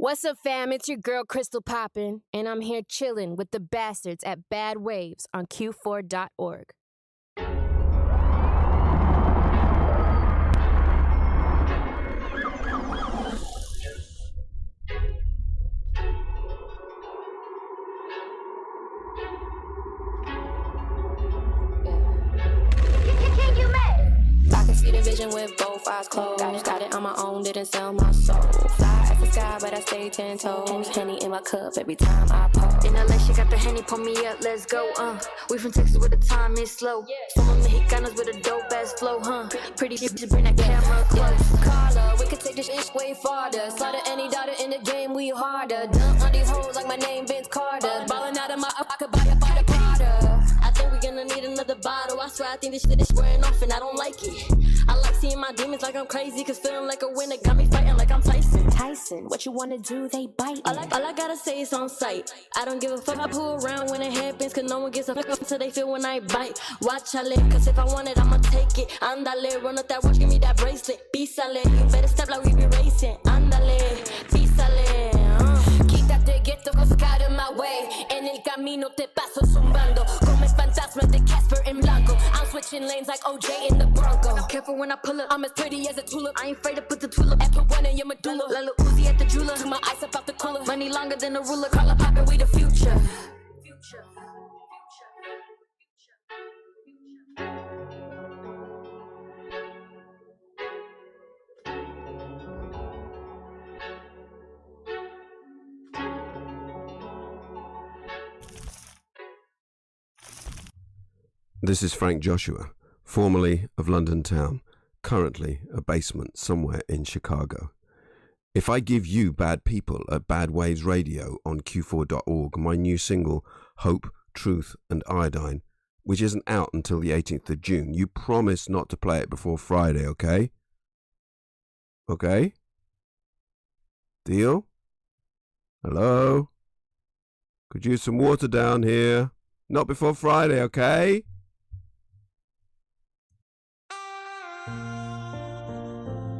What's up, fam? It's your girl, Crystal Poppin', and I'm here chillin' with the bastards at Bad Waves on Q4.org. I can see the vision with both eyes closed. Got it on my own, didn't sell my soul. Fly as the sky, but I stay 10 toes. Henny in my cup every time I pause. In LA, she got the Henny, pull me up, let's go, We from Texas where the time is slow. Some of Mexicanos with a dope ass flow, Pretty shit, just bring that camera close. Carla, we could take this shit way farther. Slaughter any daughter in the game, we harder. Dunk on these hoes like my name Vince Carter. Ballin' out of my up, I could buy a Prada. I think we gonna need another bottle. I swear I think this shit is wearing off and I don't like it. I like seeing my demons like I'm crazy, cause feeling like a winner got me fighting like I'm Tyson, what you wanna do, they bite. All I gotta say is on sight. I don't give a fuck, I pull around when it happens, cause no one gets a fuck up until they feel when I bite. Watch I live, cause if I want it, I'ma take it. Andale, run up that watch, give me that bracelet. Písale, you better step like we be racing. Andale, písale, Quítate, get the fuck out of my way. En el camino te paso zumbando. Como el fantasma de Casper en blanco. I'm switching lanes like OJ in the Bronco. Careful when I pull up, I'm as pretty as a tulip. I ain't afraid to put the tulip and put one in your medulla. Like Lil Uzi at the jeweler, took my ice up out the cooler. Money longer than a ruler, Carla poppin', we the future. This is Frank Joshua, formerly of London Town, currently a basement somewhere in Chicago. If I give you Bad People at Bad Waves Radio on Q4.org, my new single, Hope, Truth and Iodine, which isn't out until the 18th of June, you promise not to play it before Friday, okay? Okay? Deal? Hello? Could use some water down here. Not before Friday, okay?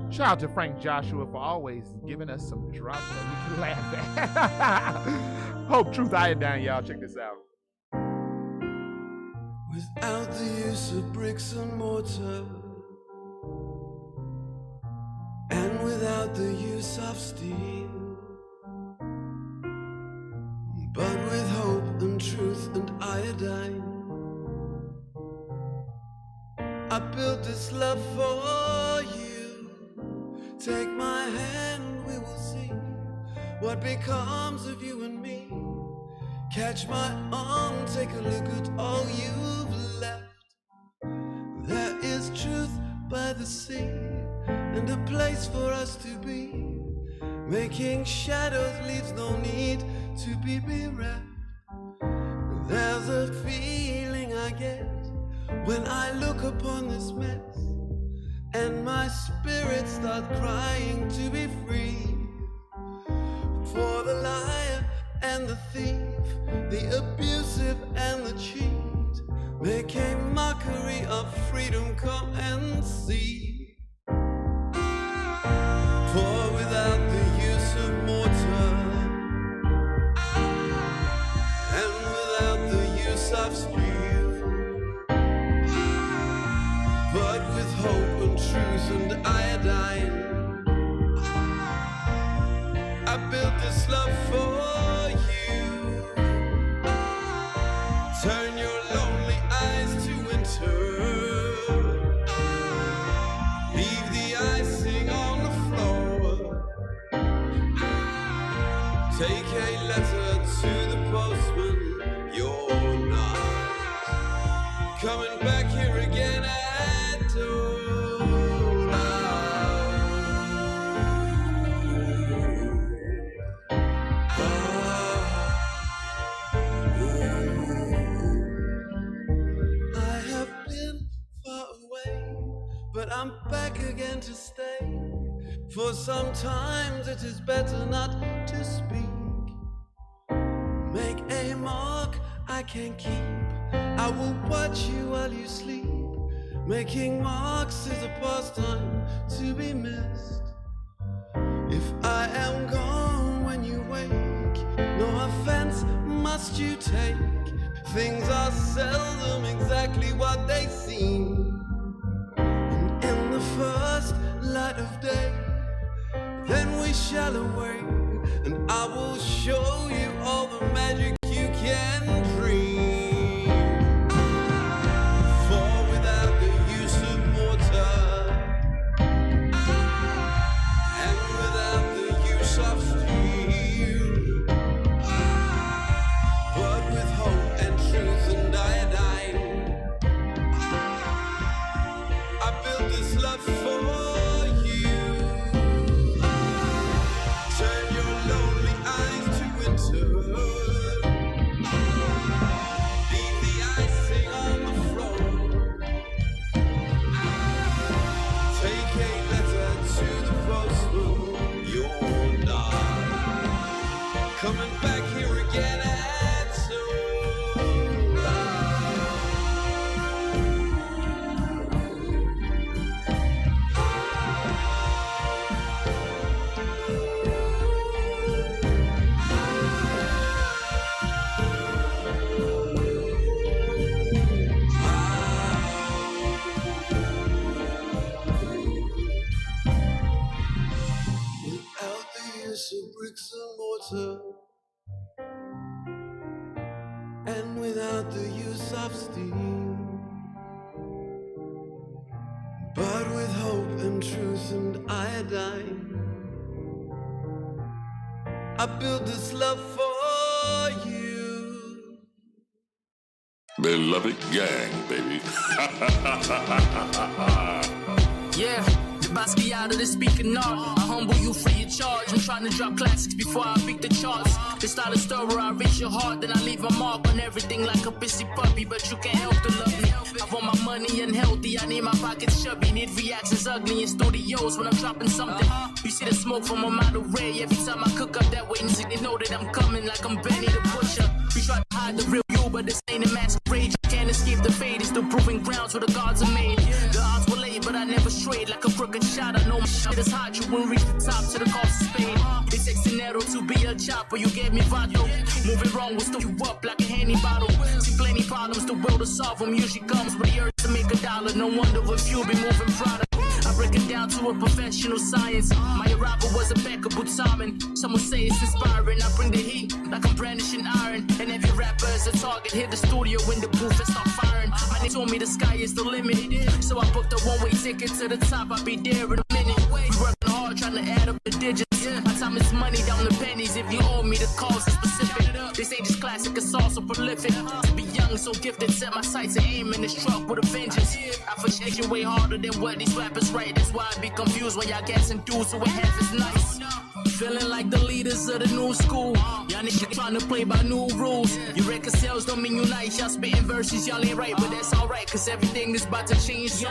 Shout out to Frank Joshua for always giving us some drops that we can laugh at. Hope, Truth, Iodine, y'all. Check this out. Without the use of bricks and mortar, and without the use of steel, but with hope and truth and iodine, I built this love for you. Take my hand, we will see what becomes of you and me. Catch my arm, take a look at all you've left. There is truth by the sea, and a place for us to be. Making shadows leaves no need to be bereft. There's a feeling I get when I look upon this mess, and my spirit starts crying to be free. For the liar and the thief, the abusive and the cheat, make a mockery of freedom, come and see. For without the use of mortar, and without the use of steel, but with hope and truth and iodine, I built this love for you. Turn your lonely eyes to winter. Leave the icing on the floor. Take a letter to the postman. You're not coming back here again at all. But I'm back again to stay. For sometimes it is better not to speak. Make a mark I can keep. I will watch you while you sleep. Making marks is a pastime to be missed. If I am gone when offense must you take? Things are seldom exactly what they seem. And in the first light of day, then we shall awake, and I will show you all the magic you can dream. For without the use of mortar and without the use of steel, but with hope and truth and iodine, I built this love for you. Turn your lonely eyes to winter. Leave the icing on the floor. Take a letter to the postman. You're not coming back here again at soon. Without the use of bricks and mortar, and without the use of steam, but with hope and truth and iodine, I built this love for you. Beloved gang, baby. Yeah, the Basquiat of the speaking art. I humble you free of charge. I'm trying to drop classics before I beat the charts. The style of story where I reach your heart, then I leave a mark on everything like a busy puppy. But you can't help to love me. I want my money unhealthy. I need my pockets chubby. Need reactions ugly in studios when I'm dropping something. You see the smoke from a model ray every time I cook up that way. And they know that I'm coming like I'm Benny the Butcher. You try to hide the real you, but this ain't a masquerade. You can't escape the fate. It's the proving grounds where the gods are made. The odds were laid, but I never strayed like a crooked shot. I know my shit is hot. You won't reach the top to the cost of spade. It takes dinero to be a chopper. You gave me vato. Moving wrong will stow you up like a Henny bottle. See plenty problems, the will to solve them usually comes with the urge to make $1. No wonder if you be moving product. I break it down to a professional science. My arrival was impeccable timing. Some will say it's inspiring. I bring the heat like I'm brandishing iron. And every rapper is a target. Hit the studio in the booth and start firing. My name told me the sky is the limit. So I booked a one-way ticket to the top. I'll be there in a minute. We working hard trying to add up the digits. My time is money down the pennies. If you owe me, the cause is specific. This ain't just classic, it's also prolific. To be young, so gifted, set my sights and aim in this truck with a vengeance. I for you way harder than what these rappers write. That's why I be confused when y'all guessing dudes who ain't half as nice. Feeling like the leaders of the new school. Y'all niggas trying to play by new rules. Your record sales don't mean you nice. Y'all spitting verses, y'all ain't right, but that's alright, cause everything is about to change soon.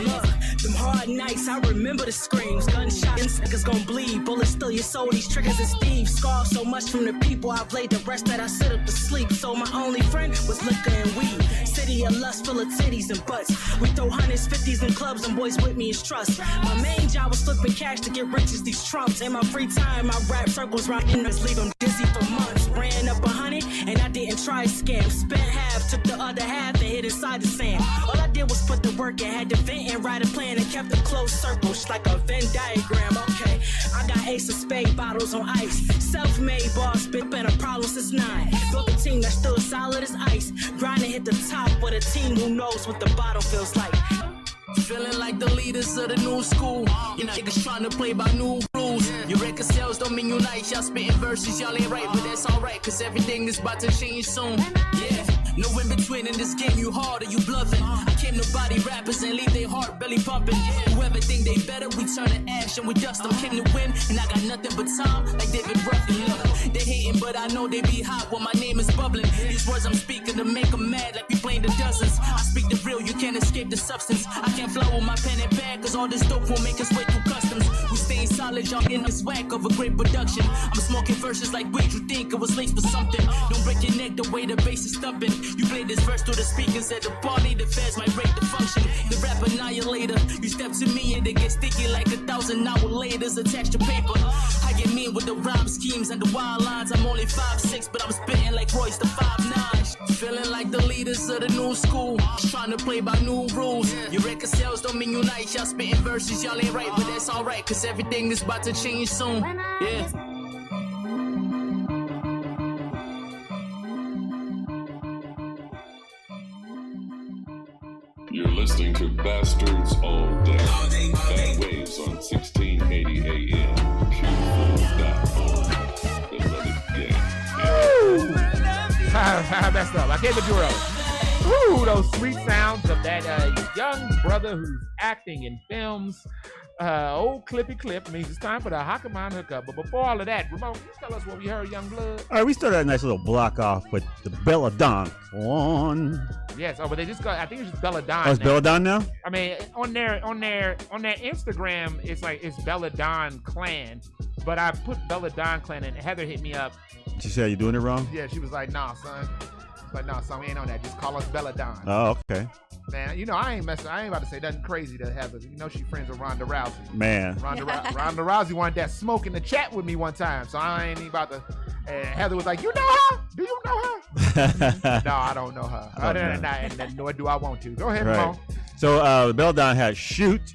Look, them hard nights, I remember the screams. Gunshots, niggas gon' bleed. Bullets steal your soul, these triggers and Steve. Scarred so much from the people I've laid the rest that I sit up to sleep. So my only friend was liquor and weed. City of lust full of titties and butts. We throw hundreds, 50s in clubs, and boys with me is trust. My main job was flipping cash to get rich as these trumps. In my free time, I rap circles round inners, leave them dizzy for months. Ran up 100 and I didn't try scam. Spent half, took the other half and hid inside the sand. All I did was put the work and had to vent and write a plan and kept a close circle, just like a Venn diagram. Okay, I got ace of spade bottles on ice. Self-made boss, been a problem since 9. Built a team that's still as solid as ice. Grind and hit the top with a team who knows what the bottom feels like. Feeling like the leaders of the new school. You know, niggas trying to play by new rules. Your record sales don't mean you nice. Y'all spitting verses, y'all ain't right, but that's alright, cause everything is about to change soon. Yeah, no in between in this game, you hard or you bluffing. I came to body rappers and leave their heart belly pumping. Whoever think they better, we turn to ash and we dust them. Came to win, and I got nothing but time, like David Ruffin. Look, they hating, but I know they be hot when my name is bubbling. These words I'm speaking to make them mad, like explain the dozens. I speak the real, you can't escape the substance. I can't fly with my pen and bag, cause all this dope won't make us way through customs. We staying solid, y'all in this whack of a great production. I'm smoking verses like weed, you think it was laced with something. Don't break your neck the way the bass is stumping. You play this verse through the speakers at the party, the feds might break the function. The rap annihilator, you step to me and they get sticky like 1,000 hours later attached to paper. I get mean with the rhyme schemes and the wild lines. I'm only 5'6", but I'm spitting like Royce the 5'9". Feeling like the leaders of the new school, trying to play by new rules. Your record sales don't mean you nice. Y'all spitting verses, y'all ain't right, but that's alright, cause everything is about to change soon. Yeah. You're listening to Bastards All Day. Bad Waves on 1680 AM. Q4.org. Beloved Gang. I messed up. I came to do early. Ooh, those sweet sounds of that young brother who's acting in films. Old Clippy Clip means it's time for the Hockamine Hookup. But before all of that, Ramon, can you tell us what we heard, Young Blood? All right, we started a nice little block off with the Belladonna on. Yes, but they just got, I think it's just Belladonna. Oh, it's Belladonna now? I mean, on their Instagram, it's like it's Belladonna Clan. But I put Belladonna Clan and Heather hit me up. She said, you doing it wrong? Yeah, she was like, nah, son. But no, son, we ain't on that. Just call us Belladonna. Oh, okay. Man, you know, I ain't about to say nothing crazy to Heather. You know she friends with Ronda Rousey. Man. Ronda Rousey wanted that smoke in the chat with me one time, so I ain't even about to. And Heather was like, you know her? Do you know her? No, I don't know her. Other than that, and nor do I want to. Go ahead, Ramon. So Belladonna had Shoot,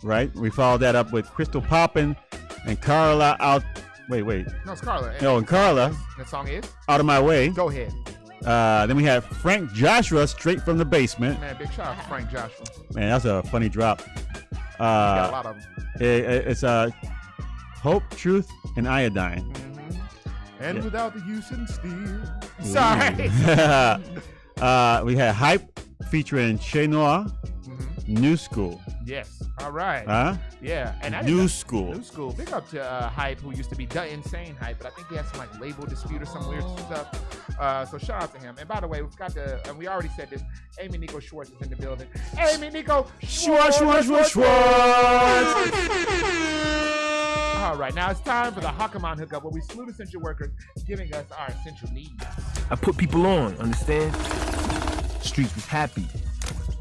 right? We followed that up with Crystal Poppin' and Carla out. Wait. No, it's Carla. No, and Carla. That song is? Out of My Way. Go ahead. Then we had Frank Joshua, Straight from the Basement. Man, big shout out to Frank Joshua. Man, that's a funny drop. Got a lot of them. It's Hope, Truth, and Iodine. And without the use in steel. Sorry. We had Hype featuring Che Noir, New School. Yes. All right. Huh? Yeah. And New School. New School. Big up to Hype, who used to be the Insane Hype, but I think he had some like label dispute or some weird stuff. So shout out to him. And by the way, we've got and we already said this, Amy Nico Schwartz is in the building. Amy Nico Schwartz. All right, now it's time for the Hockamine Hookup, where we salute essential workers giving us our essential needs. I put people on, understand? Streets was happy.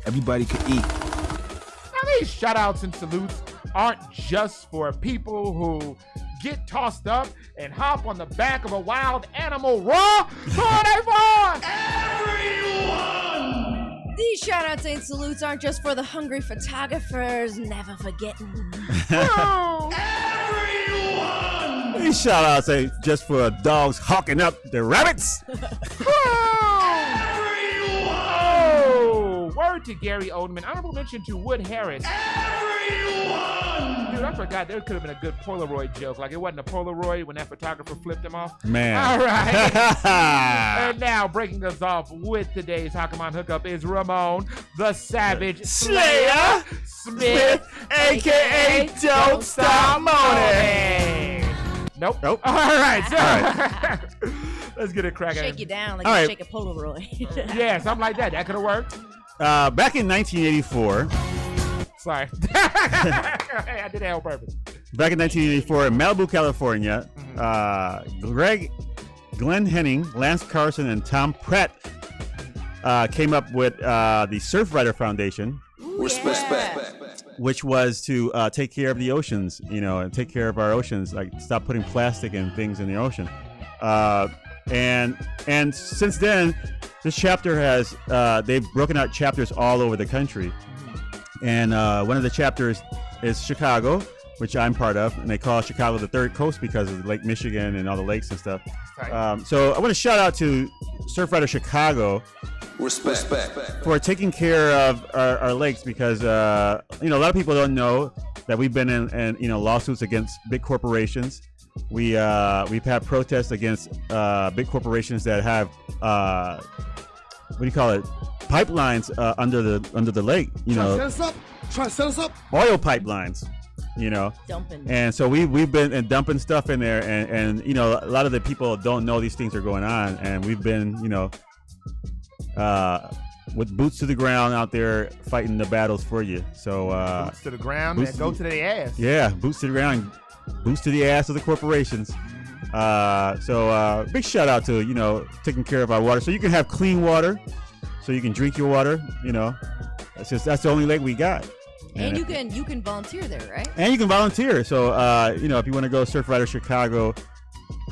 Everybody could eat. Now these shout outs and salutes aren't just for people who get tossed up and hop on the back of a wild animal raw. Who are they for? Everyone! These shout outs and salutes aren't just for the hungry photographers, never forgetting. Everyone! These shout outs ain't just for dogs hawking up the rabbits. Word to Gary Oldman. Honorable mention to Wood Harris. Everyone! Dude, I forgot there could have been a good Polaroid joke. Like it wasn't a Polaroid when that photographer flipped him off. Man. All right. And now breaking us off with today's Hockamine Hookup is Ramon, the Savage Slayer Smith, a.k.a. Don't Stop Moaning. Nope. All right. So, let's get it cracking. Shake you down like All you right. shake a Polaroid. Yeah, something like that. That could have worked. Back in 1984. Sorry. I did that on purpose. Back in 1984 in Malibu, California, Glenn Henning, Lance Carson, and Tom Pratt came up with the Surfrider Foundation. Respect. Which was to take care of the oceans, and take care of our oceans, like stop putting plastic and things in the ocean. And since then, this chapter has they've broken out chapters all over the country. And one of the chapters is Chicago, which I'm part of, and they call Chicago the Third Coast because of Lake Michigan and all the lakes and stuff. So I want to shout out to Surfrider Chicago. Respect. For taking care of our lakes, because a lot of people don't know that we've been in lawsuits against big corporations. We've had protests against big corporations that have pipelines under the lake. Try to set us up. Oil pipelines. Dumping. And so we've been dumping stuff in there, and a lot of the people don't know these things are going on, and we've been with boots to the ground out there fighting the battles for you. So boots to the ground and go to the ass. Yeah, boots to the ground, boots to the ass of the corporations. So big shout out to taking care of our water, so you can have clean water, so you can drink your water. That's the only lake we got. And you can volunteer there, right? And you can volunteer. So if you want to go Surf Rider Chicago,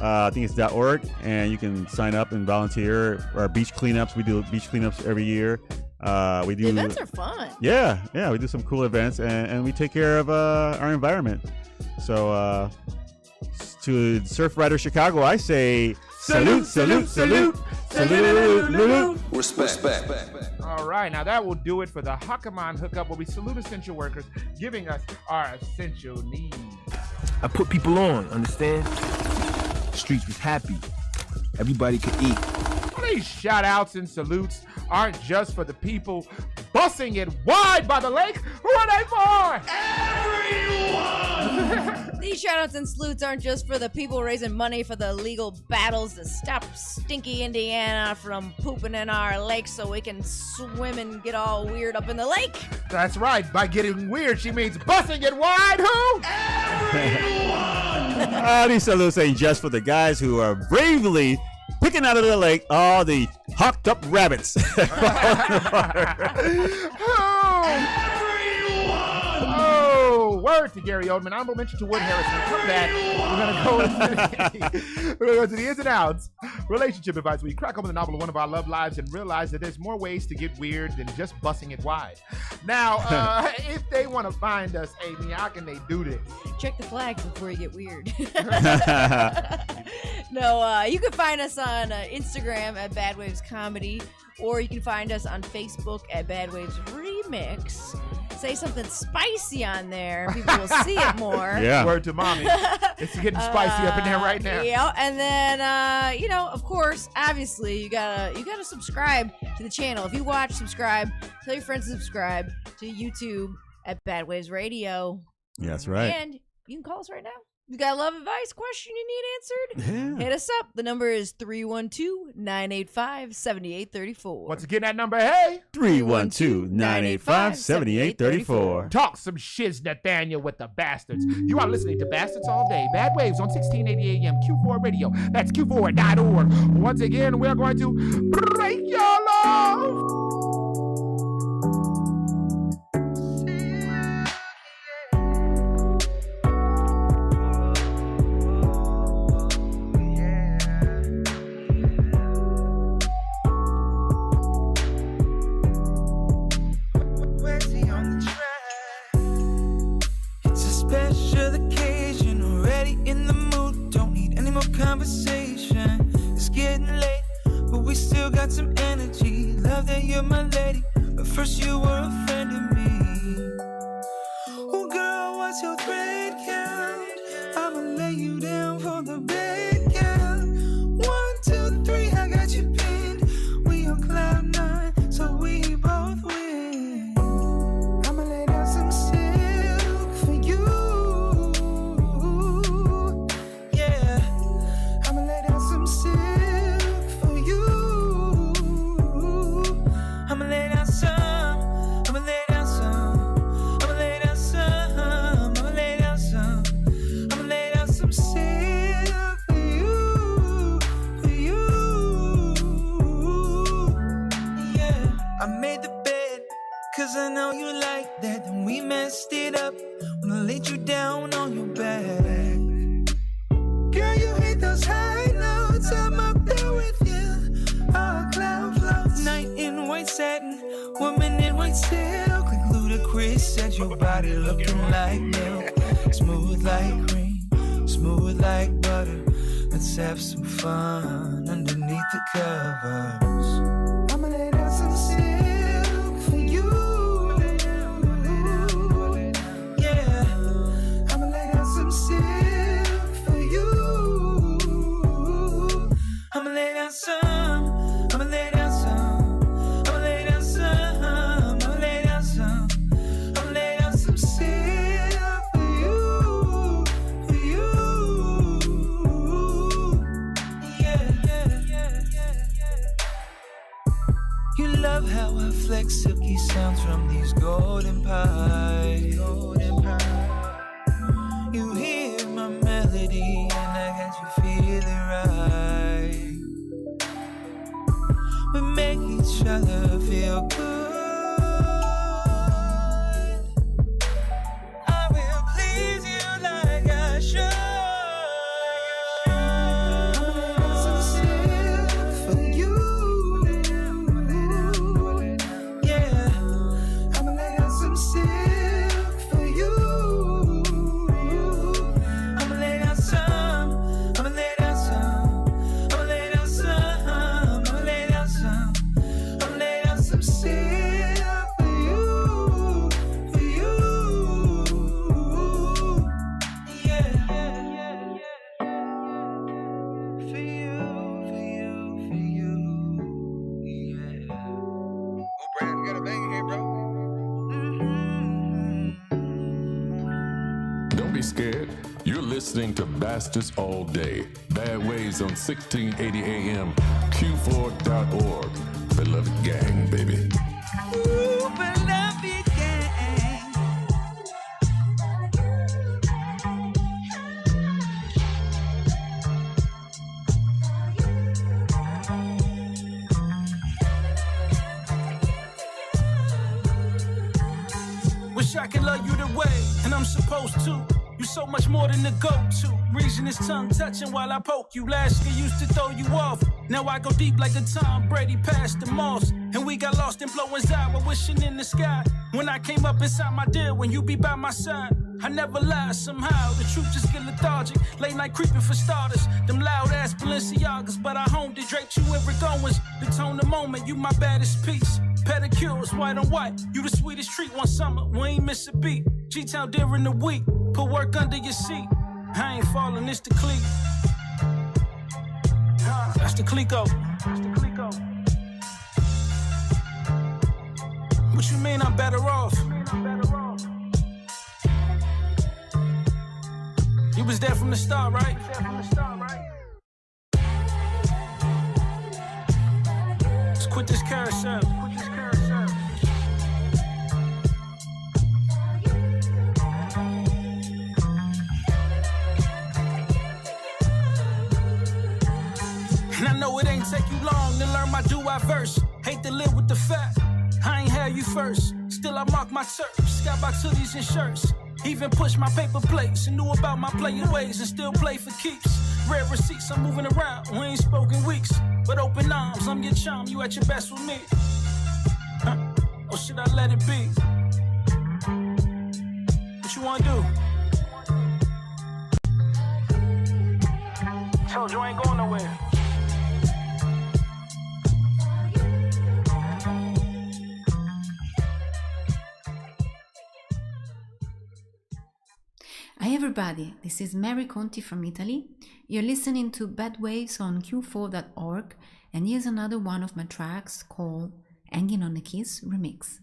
I think it's .org, and you can sign up and volunteer. Our beach cleanups, we do beach cleanups every year. We do the events are fun. Yeah, we do some cool events, and we take care of our environment. So to Surf Rider Chicago, I say salute, salute, salute, salute. Respect. All right, now that will do it for the Hakaman Hookup, where we salute essential workers, giving us our essential needs. I put people on, understand? Streets was happy. Everybody could eat. These shout outs and salutes aren't just for the people bussing it wide by the lake. Who are they for? Everyone! These shout outs and salutes aren't just for the people raising money for the legal battles to stop stinky Indiana from pooping in our lake so we can swim and get all weird up in the lake. That's right. By getting weird, she means bussing it wide. Who? Everyone! These salutes ain't just for the guys who are bravely picking out of the lake all the hawked up rabbits. Oh, word to Gary Oldman. Honorable mention to Wood Harrison. Come back. We're gonna go to the ins and outs. Relationship advice. We crack open the novel of one of our love lives and realize that there's more ways to get weird than just busting it wide. Now, if they want to find us, Amy, how can they do this? Check the flags before you get weird. No, you can find us on Instagram at Bad Waves Comedy, or you can find us on Facebook at Bad Waves Remix. Say something spicy on there, and people will see it more. Yeah. Word to mommy. It's getting spicy up in there right now. Yeah, and then of course, obviously, you gotta subscribe to the channel. If you watch, subscribe. Tell your friends to subscribe to YouTube at Bad Waves Radio. Yeah, that's right. And you can call us right now. You got a love advice question you need answered? Yeah. Hit us up. The number is 312-985-7834. Once again, that number, hey? 312-985-7834. Talk some shiz, Nathaniel, with the bastards. You are listening to Bastards All Day. Bad Waves on 1680 AM, Q4 Radio. That's Q4.org. Once again, we're going to break your love. Conversation. It's getting late, but we still got some energy. Love that you're my lady, but first you were a friend of me. Oh girl, what's your thread count? I'ma lay you down for the bed count. 1, 2, 3, I got you pinned. We on cloud 9, so we both win. I'ma lay down some silk for you. Cause I know you like that, and we messed it up when I laid you down on your back. Girl, you hate those high notes, I'm up there with you. All cloud floats, night in white satin, woman in white silk. Like Ludacris said, your body looking like milk. Smooth like cream, smooth like butter. Let's have some fun underneath the covers. I'ma lay down some silk for you. I'ma lay down some, I'ma lay down some, I'ma lay down some, I'ma lay down some, I'ma lay down some silk for you, for you. Yeah, yeah, yeah, yeah, yeah. be scared. You're listening to Bastards All Day. Bad Ways on 1680 AM, Q4.org. Beloved gang, baby. Ooh, beloved gang. Wish I could love you the way, and I'm supposed to. You so much more than the go-to. Reason is tongue touching while I poke you. Last year used to throw you off. Now I go deep like a Tom Brady past the Moss. And we got lost in blowing eye while wishing in the sky. When I came up inside my deal, when you be by my side, I never lie somehow. The truth just get lethargic. Late night creeping for starters. Them loud ass Balenciagas, but I honed it. Draped you in Owens. The tone, the moment, you my baddest piece. Pedicures, white on white. You the sweetest treat one summer. We ain't miss a beat. G-Town during the week. Put work under your seat. I ain't falling, it's the clique. That's the clico. That's the clico. What you mean I'm better off? You was there from the start, right? Let's quit this carousel. And I know it ain't take you long to learn my do-I verse. Hate to live with the fact I ain't had you first. Still I mark my turfs, got box hoodies and shirts. Even push my paper plates and knew about my playing ways and still play for keeps. Rare receipts, I'm moving around, we ain't spoken weeks. But open arms, I'm your charm, you at your best with me. Or should I let it be? What you wanna do? Told you I ain't going nowhere. Hi everybody, this is Mary Conti from Italy. You're listening to Bad Waves on Q4.org, and here's another one of my tracks called Hanging on a Kiss Remix.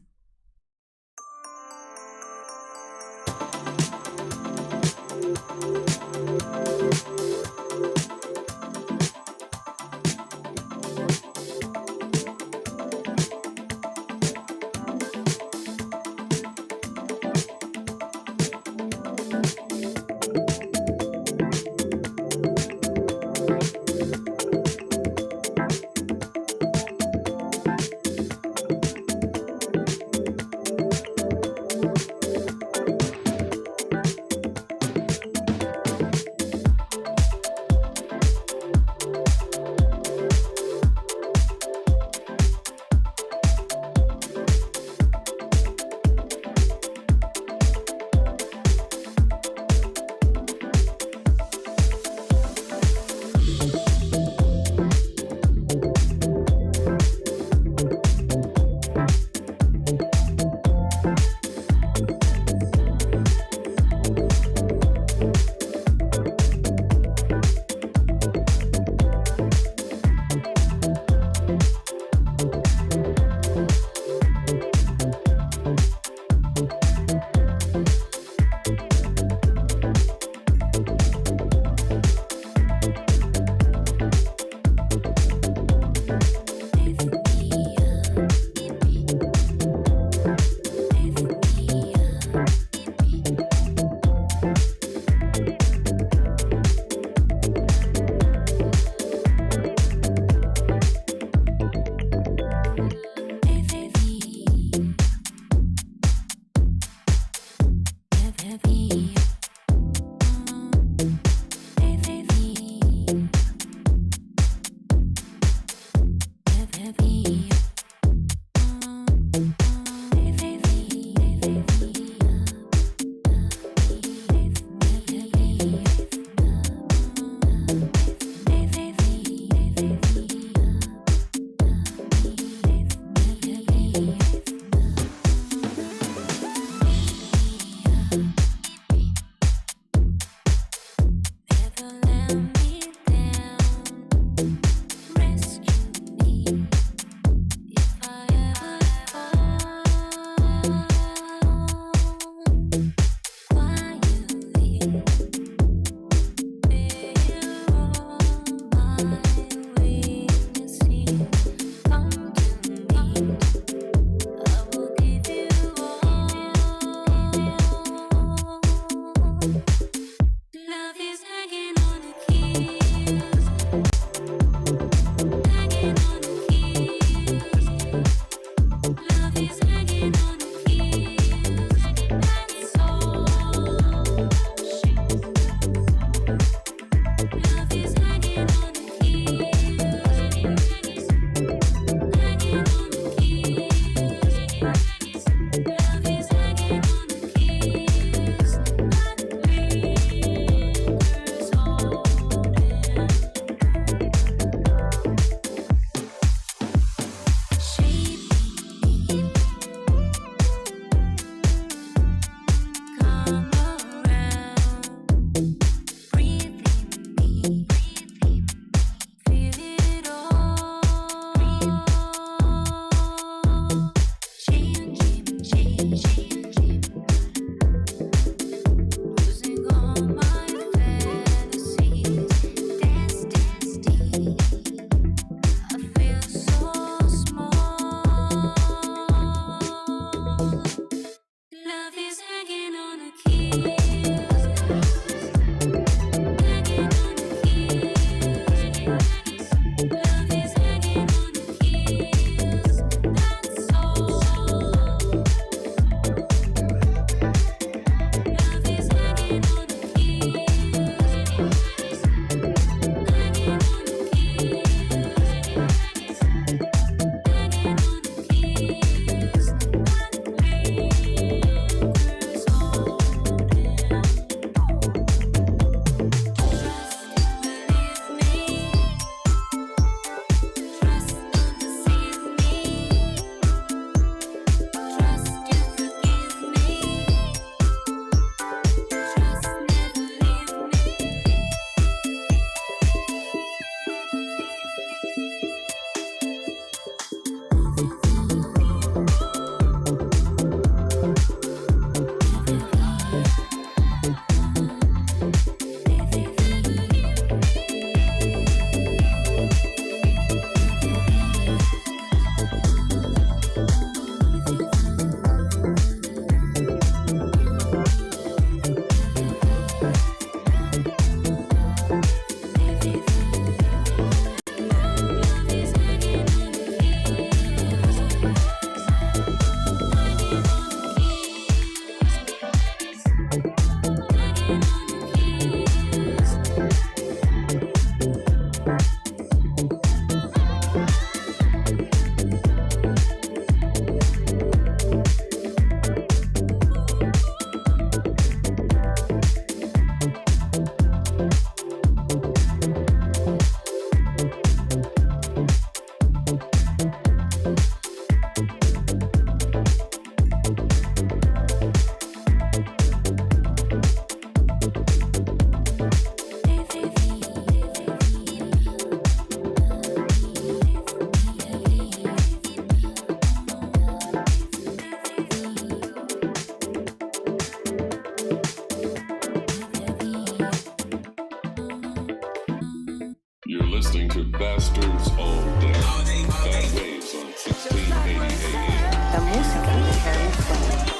Bastards all day. Bad waves on 1680 AM. La musica di Harry Styles.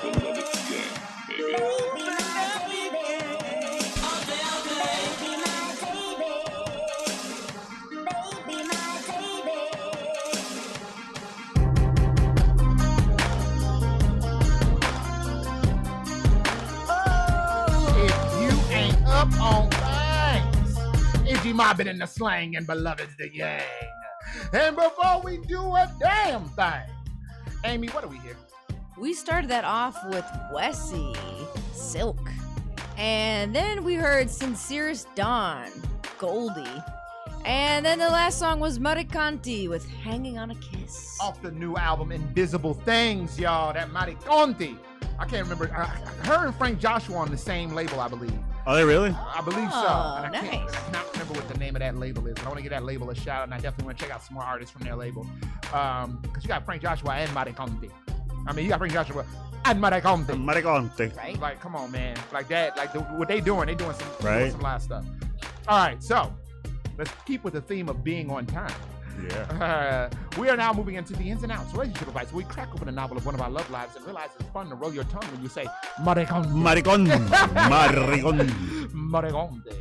Beloved gang, baby. If you ain't up on things, Iggy mobbing in the slang and beloved's the gang. And before we do a damn thing, Amy, what are we here? We started that off with Wessie, Silk. And then we heard Sincerest Dawn, Goldie. And then the last song was Maricanti with Hanging on a Kiss. Off the new album, Invisible Things, y'all. That Mariconti. I can't remember. Her and Frank Joshua on the same label, I believe. Are they really? I believe so. Oh, And I nice. cannot remember what the name of that label is. I want to give that label a shout out, and I definitely want to check out some more artists from their label. Because you got Frank Joshua and Mariconti. I mean, you got Frank Joshua and Mariconti. Mariconti. Right? Like, come on, man. Like that. Like what they doing some, Right. doing some live stuff. All right, so let's keep with the theme of being on time. Yeah. We are now moving into the ins and outs, relationship advice. We crack open a novel of one of our love lives and realize it's fun to roll your tongue when you say Mariconti. Maricon. Maricon. Mariconti.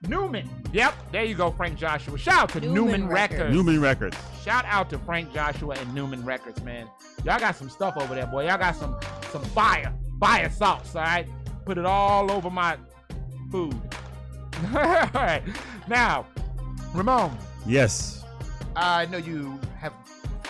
Newman. Yep, there you go, Frank Joshua. Shout out to Newman Records. Newman Records. Shout out to Frank Joshua and Newman Records, man. Y'all got some stuff over there, boy. Y'all got some fire sauce, all right? Put it all over my food. All right. Now, Ramon. Yes. I know you have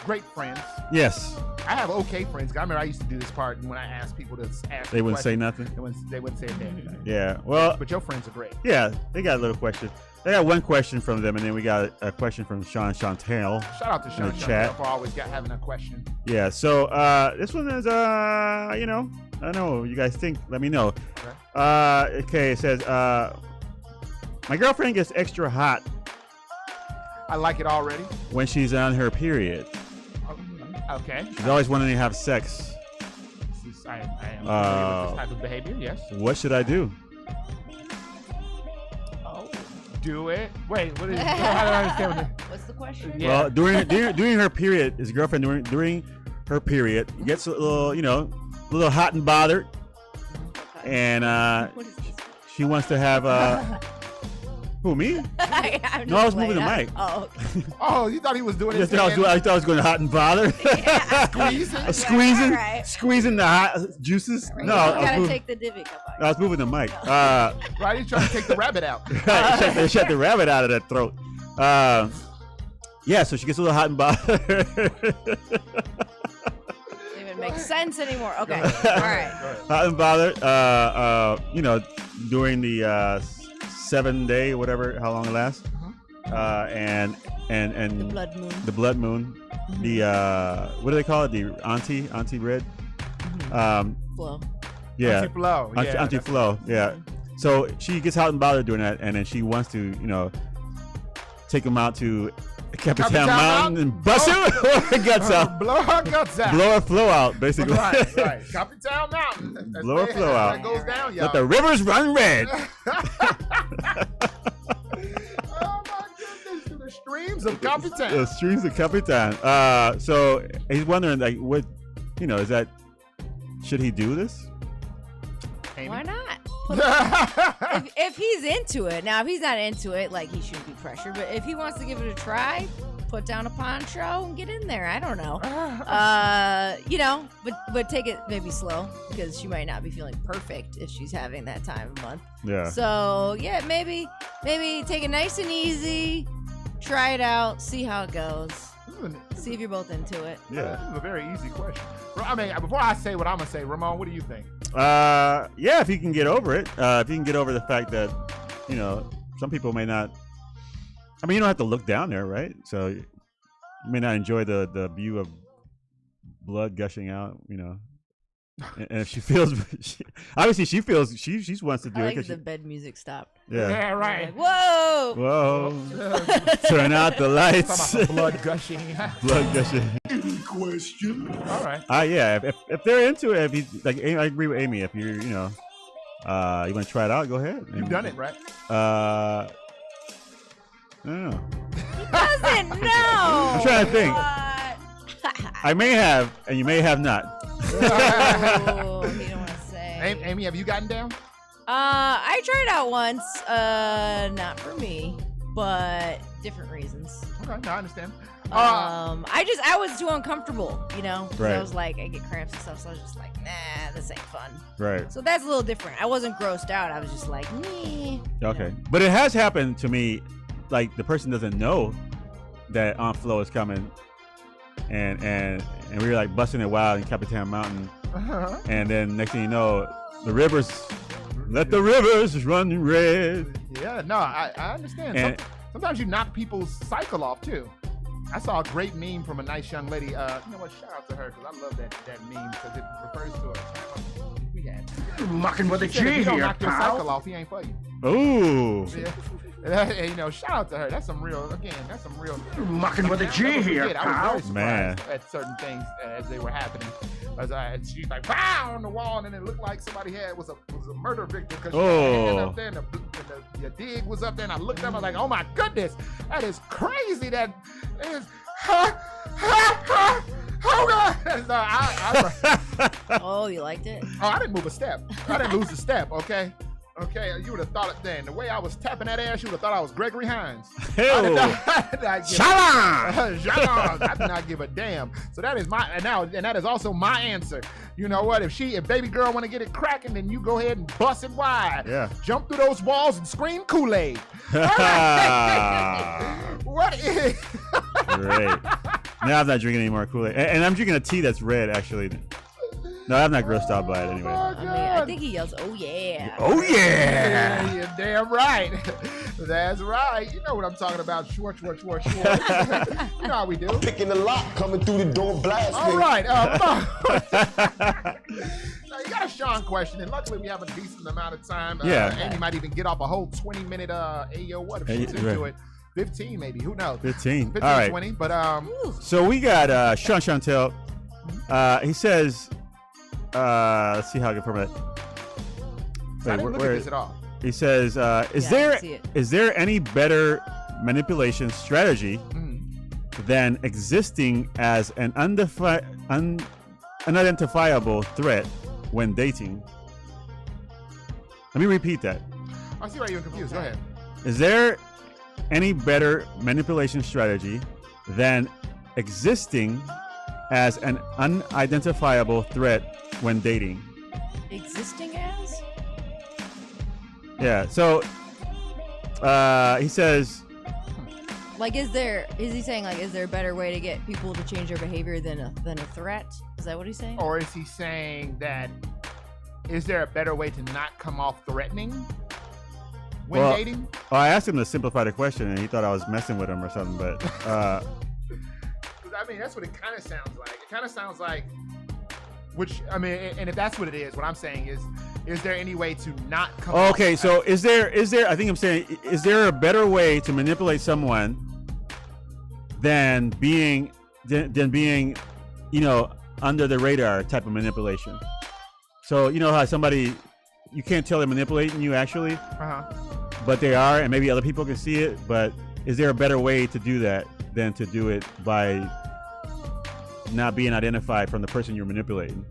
great friends. Yes. I have okay friends. I remember I used to do this part when I asked people to ask. They wouldn't say questions. nothing? They wouldn't say a damn thing. Yeah. Well. But your friends are great. Yeah. They got a little question. They got one question from them, and then we got a question from Sean Chantel. Shout out to Sean in the chat. for always having a question. Yeah. So this one is I don't know what you guys think. Let me know. Okay. It says my girlfriend gets extra hot. I like it already. When she's on her period. Okay. She's always wanting to have sex. I am familiar with this type of behavior, yes. What should I do? Do it. Wait, what is I don't understand What's the question? Yeah. Well, during her period, his girlfriend during her period gets a little hot and bothered. And she wants to have who, me? I'm No, I was just moving the playing. mic. Oh. Oh, you thought he was doing I it? thought I was going hot and bothered. Squeezing Right. squeezing the hot juices. Right. No, You I was gotta moving, take the divvy cup out. I was moving the mic. Right, he's trying to take the rabbit out. They shut the rabbit out of that throat. Yeah, so she gets a little hot and bothered. Doesn't even make sense anymore. Okay. All right. Hot and bothered. During the 7-day, whatever, how long it lasts. And The blood moon. The blood moon. The what do they call it? The auntie red. Flow. Yeah. Anti-flow. Yeah, Anti-flow. Yeah. So she gets hot and bothered doing that, and then she wants to, take him out to Capitan Mountain and bust her guts out. Blow her guts out. Blow her flow out, basically. Right. Capitan Mountain. That's Blow her where flow out. That goes down, y'all. Let the rivers run red. Oh my goodness, to the streams of Capitan. The streams of Capitan. So he's wondering, like, what, is that? Should he do this? Why not? If he's into it. Now, if he's not into it, like, he shouldn't be pressured. But if he wants to give it a try, put down a poncho and get in there. I don't know. But take it maybe slow, because she might not be feeling perfect if she's having that time of month. Yeah. So, yeah, maybe take it nice and easy. Try it out. See how it goes. See if you're both into it. Yeah. This is a very easy question. I mean, before I say what I'm going to say, Ramon, what do you think? Yeah, if you can get over it. If you can get over the fact that, some people may not. I mean, you don't have to look down there, right? So you may not enjoy the view of blood gushing out, And if she feels, obviously she feels she wants to do I it. like the bed music stopped. Yeah, right. Like, whoa! Whoa! Turn out the lights. Talking about blood gushing. Blood gushing. Any question? All right. Yeah. If they're into it, if you like, I agree with Amy. If you're, you want to try it out, go ahead. You've done it, right? Oh. He doesn't know. I'm trying to think. I may have, and you may have not. Oh, you don't want to say. Amy, have you gotten down? I tried out once. Not for me, but different reasons. Okay, no, I understand. I was too uncomfortable, you know. Right. I was like, I get cramps and stuff, so I was just like, nah, this ain't fun. Right. So that's a little different. I wasn't grossed out. I was just like, meh. Okay, but it has happened to me. Like the person doesn't know that Aunt Flo is coming, and we were like busting it wild in Capitan Mountain, and then next thing you know, let the rivers run red. Yeah, no, I understand. And, Sometimes you knock people's cycle off too. I saw a great meme from a nice young lady. You know what? Shout out to her because I love that meme because it refers to her. We had. You're mucking with a She said, if G you don't here, knock your pal. cycle off, he ain't for you. Ooh. Yeah. And, you know, shout out to her. That's some real. You're mucking with a G here, I was pal. very surprised at certain things as they were happening. She's like, "Wow!" on the wall, and then it looked like somebody was a murder victim because she had her hand up there, and the dig was up there. And I looked up, I was like, "Oh my goodness, that is crazy! That is." Oh God! No, Oh, you liked it? Oh, I didn't move a step. I didn't lose a step. Okay, you would have thought it then. The way I was tapping that ass, you would have thought I was Gregory Hines. I did not give a damn. So that is and that is also my answer. You know what? If baby girl want to get it cracking, then you go ahead and bust it wide. Yeah. Jump through those walls and scream Kool-Aid. What is? Great. Now I'm not drinking any more Kool-Aid, and I'm drinking a tea that's red actually. No, I'm not grossed out by it anyway. I think he yells, "Oh yeah!" Oh yeah! You're damn right. That's right. You know what I'm talking about. Schwartz. You know how we do. Picking the lock, coming through the door, blasting. All right. So you got a Sean question, and luckily we have a decent amount of time. Yeah. Andy might even get off a whole 20-minute Ayo, what if she's into it? 15 maybe. Who knows? 15. 15, All right. 20. But So we got Sean Chantel. He says, let's see how I can format it. I didn't look at this at all. He says, is there any better manipulation strategy than existing as an unidentifiable threat when dating? Let me repeat that. I see why you're confused. Go ahead. Is there any better manipulation strategy than existing as an unidentifiable threat when dating? Existing as? Yeah. So he says, like, is he saying like, is there a better way to get people to change their behavior than a threat? Is that what he's saying? Or is he saying that is there a better way to not come off threatening when dating? Well, I asked him to simplify the question, and he thought I was messing with him or something. But I mean, that's what it kind of sounds like. It kind of sounds like, which I mean, and if that's what it is, what I'm saying is there any way to not come? Okay, so is there? I think I'm saying, is there a better way to manipulate someone than being, you know, under the radar type of manipulation? So you know how somebody, you can't tell they're manipulating you actually, but they are, and maybe other people can see it. But is there a better way to do that than to do it by not being identified from the person you're manipulating?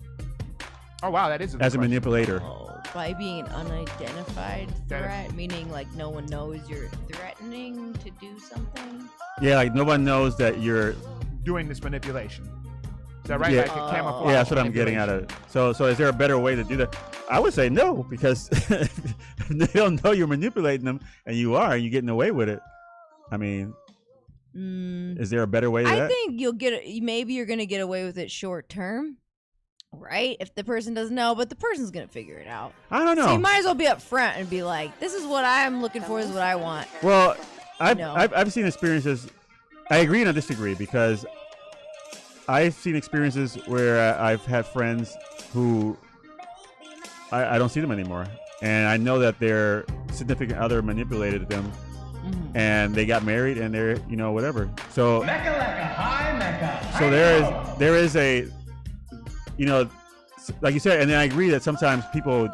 Oh wow, that is as a manipulator. By being an unidentified threat, meaning like no one knows you're threatening to do something. Yeah, like no one knows that you're doing this manipulation. Is that right? Yeah, like a camouflage yeah, that's what I'm getting at it. So is there a better way to do that? I would say no, because they don't know you're manipulating them, and you're getting away with it. I mean, is there a better way to that? I think maybe you're gonna get away with it short term, right? If the person doesn't know, but the person's gonna figure it out. I don't know. So you might as well be up front and be like, "This is what I'm looking for. This is what I want." Well, I've seen experiences. I agree and I disagree, because I've seen experiences where I've had friends who I don't see them anymore, and I know that their significant other manipulated them, and they got married, and they're, you know, whatever. So so there is a, you know, like you said, and then I agree that sometimes people,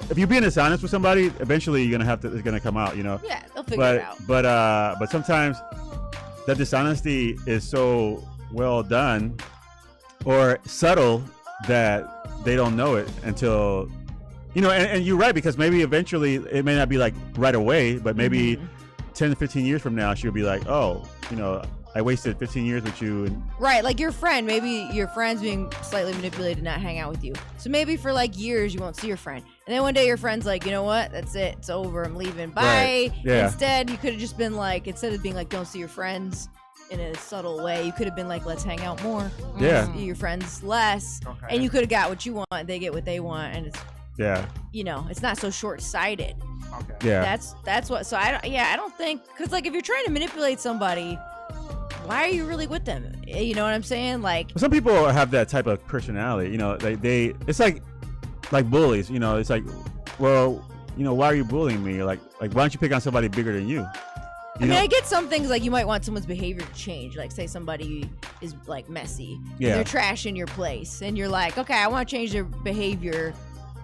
if you're being dishonest with somebody, eventually it's gonna come out, you know. Yeah. They'll figure it out. But sometimes that dishonesty is so well done or subtle that they don't know it until, and you're right, because maybe eventually it may not be like right away, but maybe 10 to 15 years from now, she'll be like, oh, I wasted 15 years with you. Right, like your friend, maybe your friend's being slightly manipulated to not hang out with you. So maybe for like years you won't see your friend. And then one day your friend's like, you know what? That's it. It's over. I'm leaving. Bye. Right. Yeah. Instead, you could have just been like, instead of being like, don't see your friends in a subtle way, you could have been like, let's hang out more. Yeah. See your friends less. Okay. And you could have got what you want. They get what they want. And it's, it's not so short-sighted. Okay. Yeah. That's what, so I don't think, because like if you're trying to manipulate somebody, why are you really with them? You know what I'm saying? Like, some people have that type of personality. They it's like bullies. It's like, well, why are you bullying me? Like why don't you pick on somebody bigger than you? I mean, I get some things like you might want someone's behavior to change. Like, say somebody is like messy, yeah, they're trashing your place, and you're like, okay, I want to change their behavior,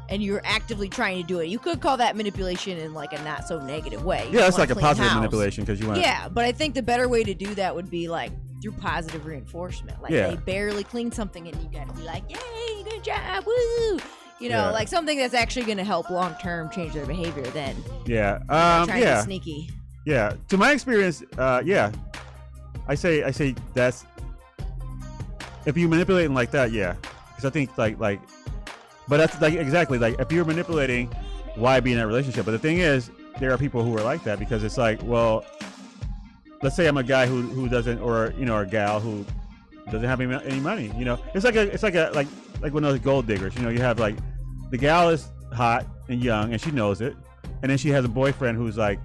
and you're actively trying to do it. You could call that manipulation in like a not so negative way. Yeah, it's like a positive manipulation because you want. Yeah, but I think the better way to do that would be like through positive reinforcement. Like they barely clean something, and you gotta be like, yay, good job, woo. Like something that's actually going to help long term change their behavior. Then trying to be sneaky. Yeah, to my experience, I say that's if you manipulate like that, because I think like, but that's like exactly like if you're manipulating, why be in that relationship? But the thing is, there are people who are like that because it's like, well, let's say I'm a guy who doesn't, or a gal who doesn't have any money. It's like one of those gold diggers. You have like the gal is hot and young and she knows it, and then she has a boyfriend who's like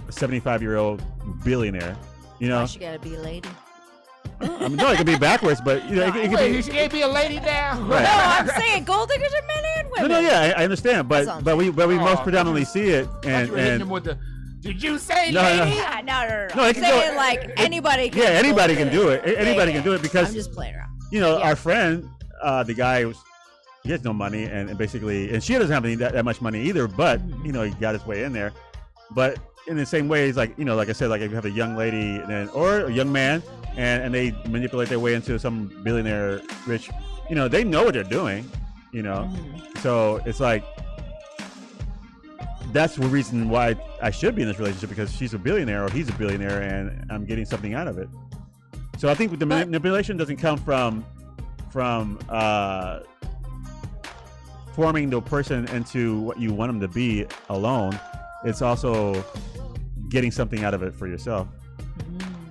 a 75-year-old billionaire. Why she gotta be a lady? I mean, no, it could be backwards, but it could be. She can't be a lady now. Right. No, I'm saying gold diggers are men and women. No, I understand, but we most predominantly see it, and did you say lady? No, I'm saying anybody can. Yeah, anybody can do it. Anybody can do it because I'm just playing around. Our friend, the guy he has no money, and basically, and she doesn't have that much money either. But he got his way in there. But in the same way, it's like like I said, like if you have a young lady or a young man, and they manipulate their way into some billionaire rich, they know what they're doing, So it's like that's the reason why I should be in this relationship, because she's a billionaire or he's a billionaire and I'm getting something out of it. So I think the manipulation doesn't come from forming the person into what you want them to be alone. It's also getting something out of it for yourself.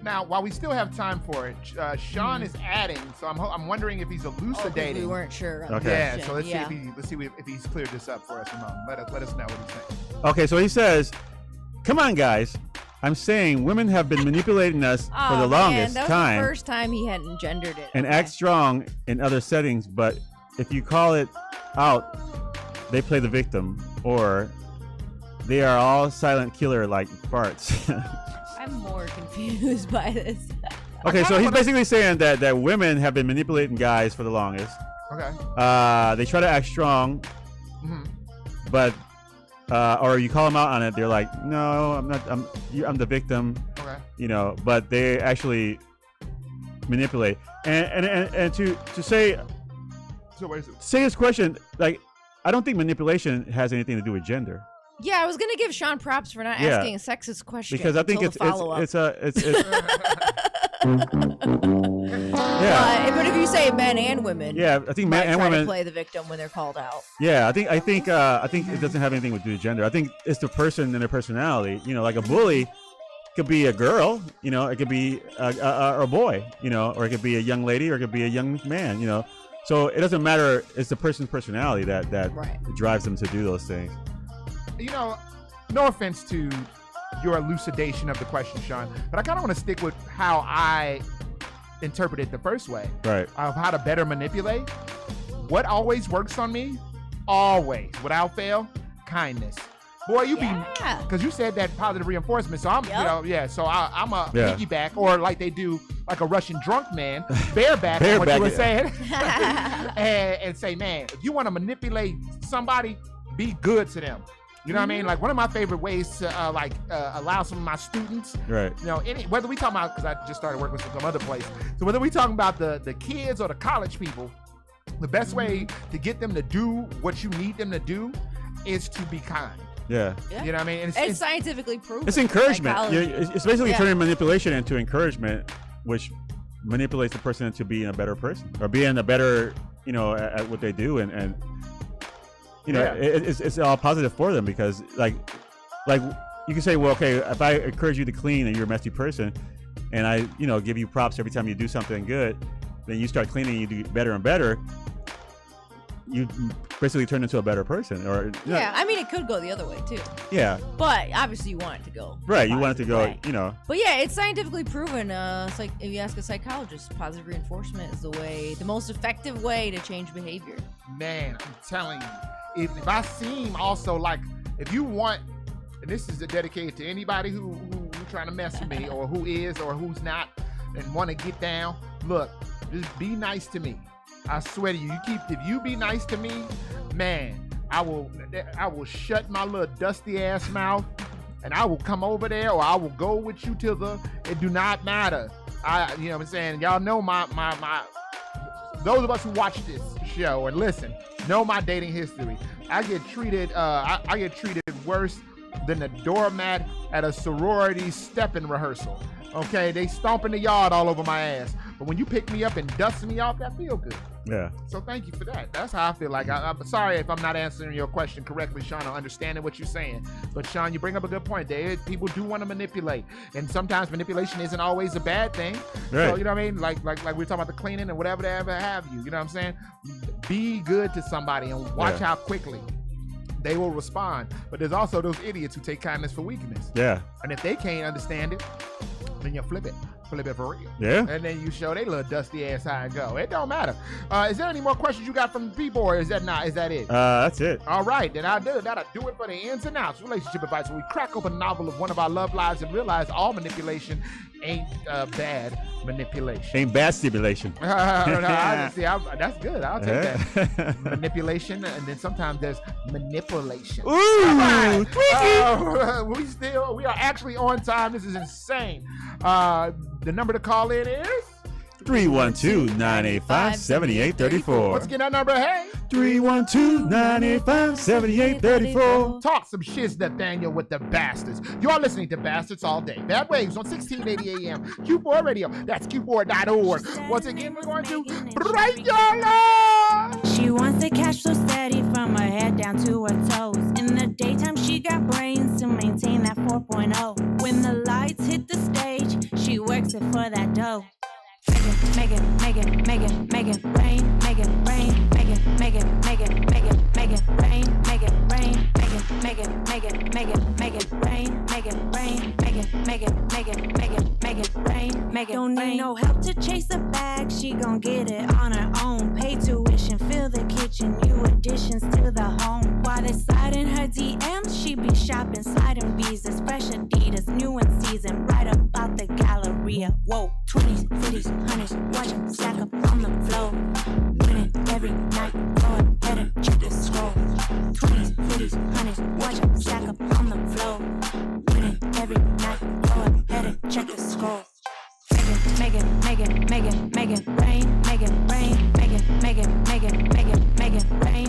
Now, while we still have time for it, Sean is adding, so I'm wondering if he's elucidating. We weren't sure. Okay. Yeah, so let's see if he's cleared this up for us, Ramon. Let us know what he's saying. Okay, so he says, "Come on, guys. I'm saying women have been manipulating us for the longest that was time. The first time he hadn't gendered it. And act strong in other settings, but if you call it out, they play the victim, or they are all silent killer like farts." I'm more confused by this. Okay, so he's basically saying that women have been manipulating guys for the longest. Okay. They try to act strong, but or you call them out on it, they're like, "No, I'm not. I'm the victim." Okay. But they actually manipulate. And to say. So what is it? Say this question, like, I don't think manipulation has anything to do with gender. Yeah, I was gonna give Sean props for not asking a sexist question because I think it's yeah. But if you say men and women, I think men and women play the victim when they're called out. Yeah, I think it doesn't have anything to do with gender. I think it's the person and their personality. Like a bully could be a girl, it could be a boy, or it could be a young lady, or it could be a young man, So it doesn't matter. It's the person's personality that drives them to do those things. No offense to your elucidation of the question, Sean, but I kind of want to stick with how I interpret it the first way. Right. Of how to better manipulate. What always works on me, always, without fail, kindness. Boy, you be, because you said that positive reinforcement, so I'm, so I'm a piggyback, or like they do, like a Russian drunk man, bareback, on what you were saying, and say, man, if you want to manipulate somebody, be good to them. You know what I mean? Like one of my favorite ways to allow some of my students, right? You know, whether we talking about, because I just started working with some other place, so whether we talking about the kids or the college people, the best way to get them to do what you need them to do is to be kind. Yeah. You know what I mean? It's scientifically proven. It's encouragement. It's basically turning manipulation into encouragement, which manipulates the person into being a better person or being a better, you know, at what they do, and you know, it's all positive for them, because like you can say, well, okay, if I encourage you to clean and you're a messy person, and I, you know, give you props every time you do something good, then you start cleaning and you do better and better, you basically turn into a better person. Or yeah, I mean, it could go the other way too. Yeah. But obviously you want it to go. Right, you want it to go, you know. But yeah, it's scientifically proven. It's like if you ask a psychologist, positive reinforcement is the most effective way to change behavior. Man, I'm telling you, if I seem also like, if you want, and this is dedicated to anybody who trying to mess with me, or who is or who's not, and want to get down, look, just be nice to me. I swear to you, if you be nice to me, man, I will shut my little dusty ass mouth, and I will come over there, or I will go with you to it do not matter. You know what I'm saying? Y'all know my those of us who watch this show and listen know my dating history. I get treated worse than the doormat at a sorority stepping rehearsal. Okay, they stomping the yard all over my ass. But when you pick me up and dust me off, that feel good. Yeah. So thank you for that. That's how I feel. Like I'm sorry if I'm not answering your question correctly, Sean, or understanding what you're saying. But Sean, you bring up a good point. People do want to manipulate, and sometimes manipulation isn't always a bad thing. Right. So you know what I mean? Like we're talking about the cleaning and whatever they ever have you. You know what I'm saying? Be good to somebody and watch how quickly they will respond. But there's also those idiots who take kindness for weakness. Yeah. And if they can't understand it, then you flip it for real. Yeah. And then you show they little dusty ass how it go. It don't matter. Is there any more questions you got from the people, or is that it? That's it. All right, then that'll do it for the ins and outs. Relationship advice, where we crack open a novel of one of our love lives and realize all manipulation ain't bad manipulation. Ain't bad stimulation. That's good. I'll take that. Manipulation, and then sometimes there's manipulation. Ooh, right. We are actually on time. This is insane. The number to call in is 312-985-7834. Let's get that number. Hey, 312-985-7834. Talk some shiz, Nathaniel, with the bastards. You're listening to Bastards All Day. Bad Waves on 1680 AM. Q4 Radio. That's Q4.org. Once again, we're going to break your love. She wants to cash so steady from her head down to her toes. In the daytime, she got brains to maintain that 4.0. When the lights hit the stage, she works it for that dough. Make it rain, make it rain, make it rain, make it rain, make it rain, make it rain, make it rain, make it rain, make it rain, make it don't need no help to chase a bag, she gon' get it on her own. Pay tuition, fill the kitchen, new additions to the home. While they slide in her DMs, she be shopping, sliding visas, fresh Adidas, new in season, right about the Galleria. Whoa, 20s, 50s, 100s, watch them stack up on the floor. Winning every night, go ahead and check the score. 20s, 50s, 100s, watch them stack up on the floor. Winning every night, go ahead and check the score. Make it rain, make it rain, make it rain, make it rain, make it rain, make it rain,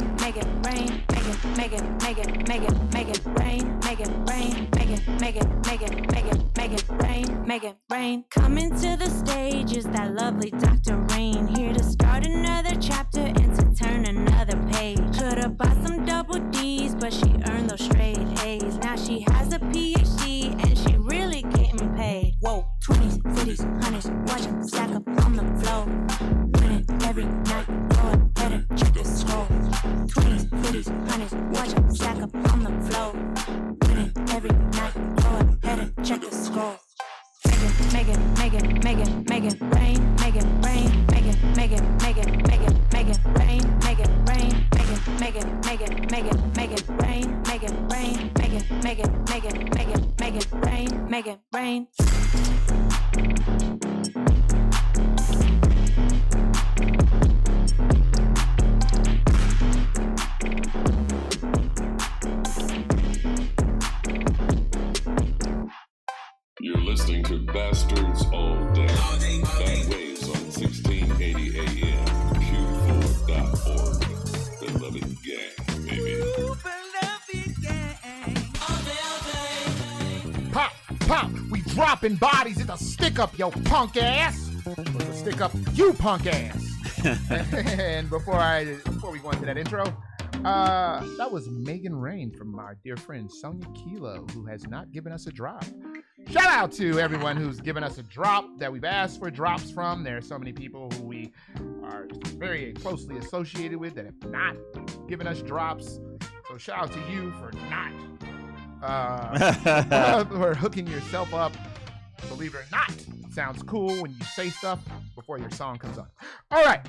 make it rain, make it rain. Coming to the stage is that lovely Dr. Rain, here to start another chapter and to turn another page. Could've bought some double D's, but she earned those straight A's. Now she has a PhD and she really getting paid. Whoa, 20s, 50s, 100s, watch them stack up on the floor. Winning every night, go ahead and check the score. 20s, 50s, 100s, watch them stack up on the floor. Winning every night, go ahead and check the score. Make it rain, make it rain, make it rain, make it rain, make it rain, make it rain, make it rain, make it rain, make it rain, make it rain. dropping bodies. It's a stick up, yo punk ass. It's a stick up, you punk ass. And before we go into that intro, that was Megan Rain from our dear friend Sonia Kilo, who has not given us a drop. Shout out to everyone who's given us a drop that we've asked for drops from. There are so many people who we are very closely associated with that have not given us drops. So shout out to you for not for hooking yourself up. Believe it or not, it sounds cool when you say stuff before your song comes on. All right,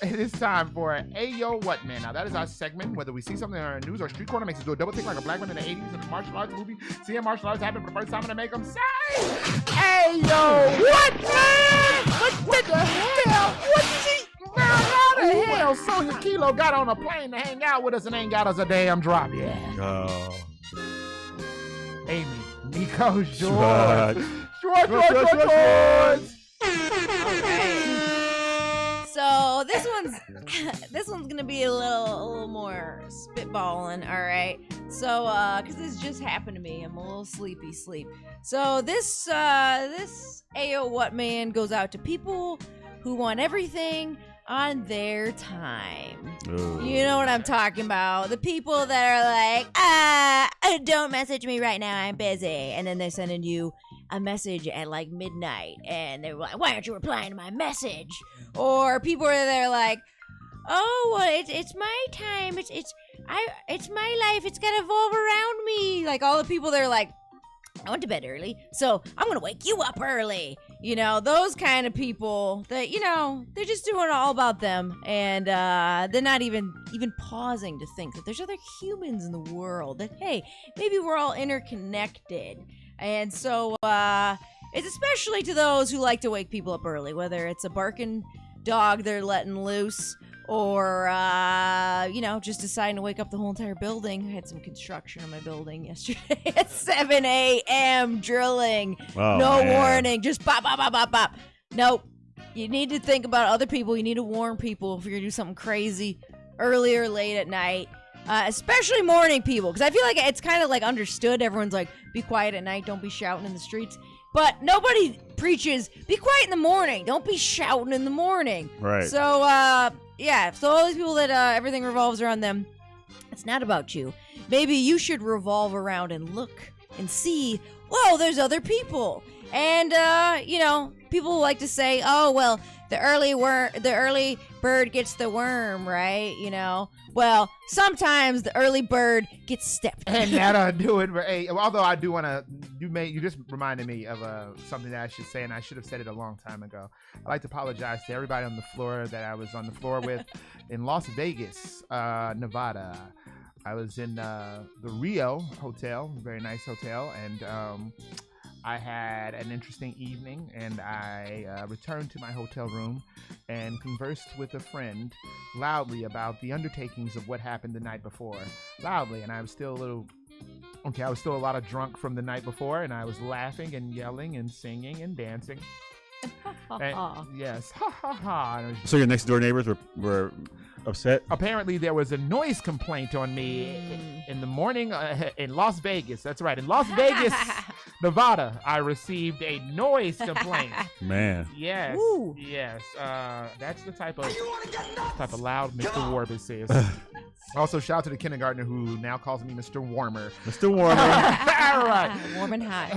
it is time for Ayo What Man. Now that is our segment. Whether we see something on our news or street corner makes us do a double take like a black man in the 80s in a martial arts movie. Seeing martial arts happen for the first time and make them say, Ayo What Man? What the hell? What is he? How the hell Sonya Kilo got on a plane to hang out with us and ain't got us a damn drop yet? Oh. Amy, Nico, Short. Short. So this one's gonna be a little more spitballing, all right. So because this just happened to me, I'm a little sleepy. So this Ayo What Man goes out to people who want everything on their time. Ooh. You know what I'm talking about. The people that are like, don't message me right now, I'm busy. And then they're sending you a message at like midnight. And they're like, why aren't you replying to my message? Or people where they're like, oh, well, it's my time. It's my life. It's got to evolve around me. Like all the people that are like, I went to bed early, so I'm going to wake you up early. You know, those kind of people that, you know, they're just doing it all about them. And they're not even pausing to think that there's other humans in the world. That, hey, maybe we're all interconnected. And so it's especially to those who like to wake people up early, whether it's a barking dog they're letting loose or, you know, just deciding to wake up the whole entire building. I had some construction on my building yesterday at 7 a.m. drilling. Oh, no man. warning. Just bop, bop, bop, bop, bop. Nope. You need to think about other people. You need to warn people if you're going to do something crazy early or late at night. Especially morning people. Because I feel like it's kind of like understood. Everyone's like, be quiet at night. Don't be shouting in the streets. But nobody preaches, be quiet in the morning. Don't be shouting in the morning. Right. So, yeah, so all these people that everything revolves around them, it's not about you. Maybe you should revolve around and look and see, whoa, there's other people. And, you know, people like to say, oh, well, the early bird gets the worm, right? You know, well, sometimes the early bird gets stepped. And that'll do it. Although I do want to, you just reminded me of something that I should say, and I should have said it a long time ago. I'd like to apologize to everybody on the floor that I was on the floor with in Las Vegas, Nevada. I was in the Rio Hotel, very nice hotel, and I had an interesting evening, and I returned to my hotel room and conversed with a friend loudly about the undertakings of what happened the night before. Loudly, and I was still a lot of drunk from the night before, and I was laughing and yelling and singing and dancing. And, yes, ha ha ha. So your next door neighbors were upset? Apparently there was a noise complaint on me in the morning in Las Vegas. That's right. In Las Vegas, Nevada, I received a noise complaint. Man. Yes. Woo. Yes. That's the type of loud Mr. Warbus is. Also, shout out to the kindergartner who now calls me Mr. Warmer. Mr. Warmer. All right. Warm and hot.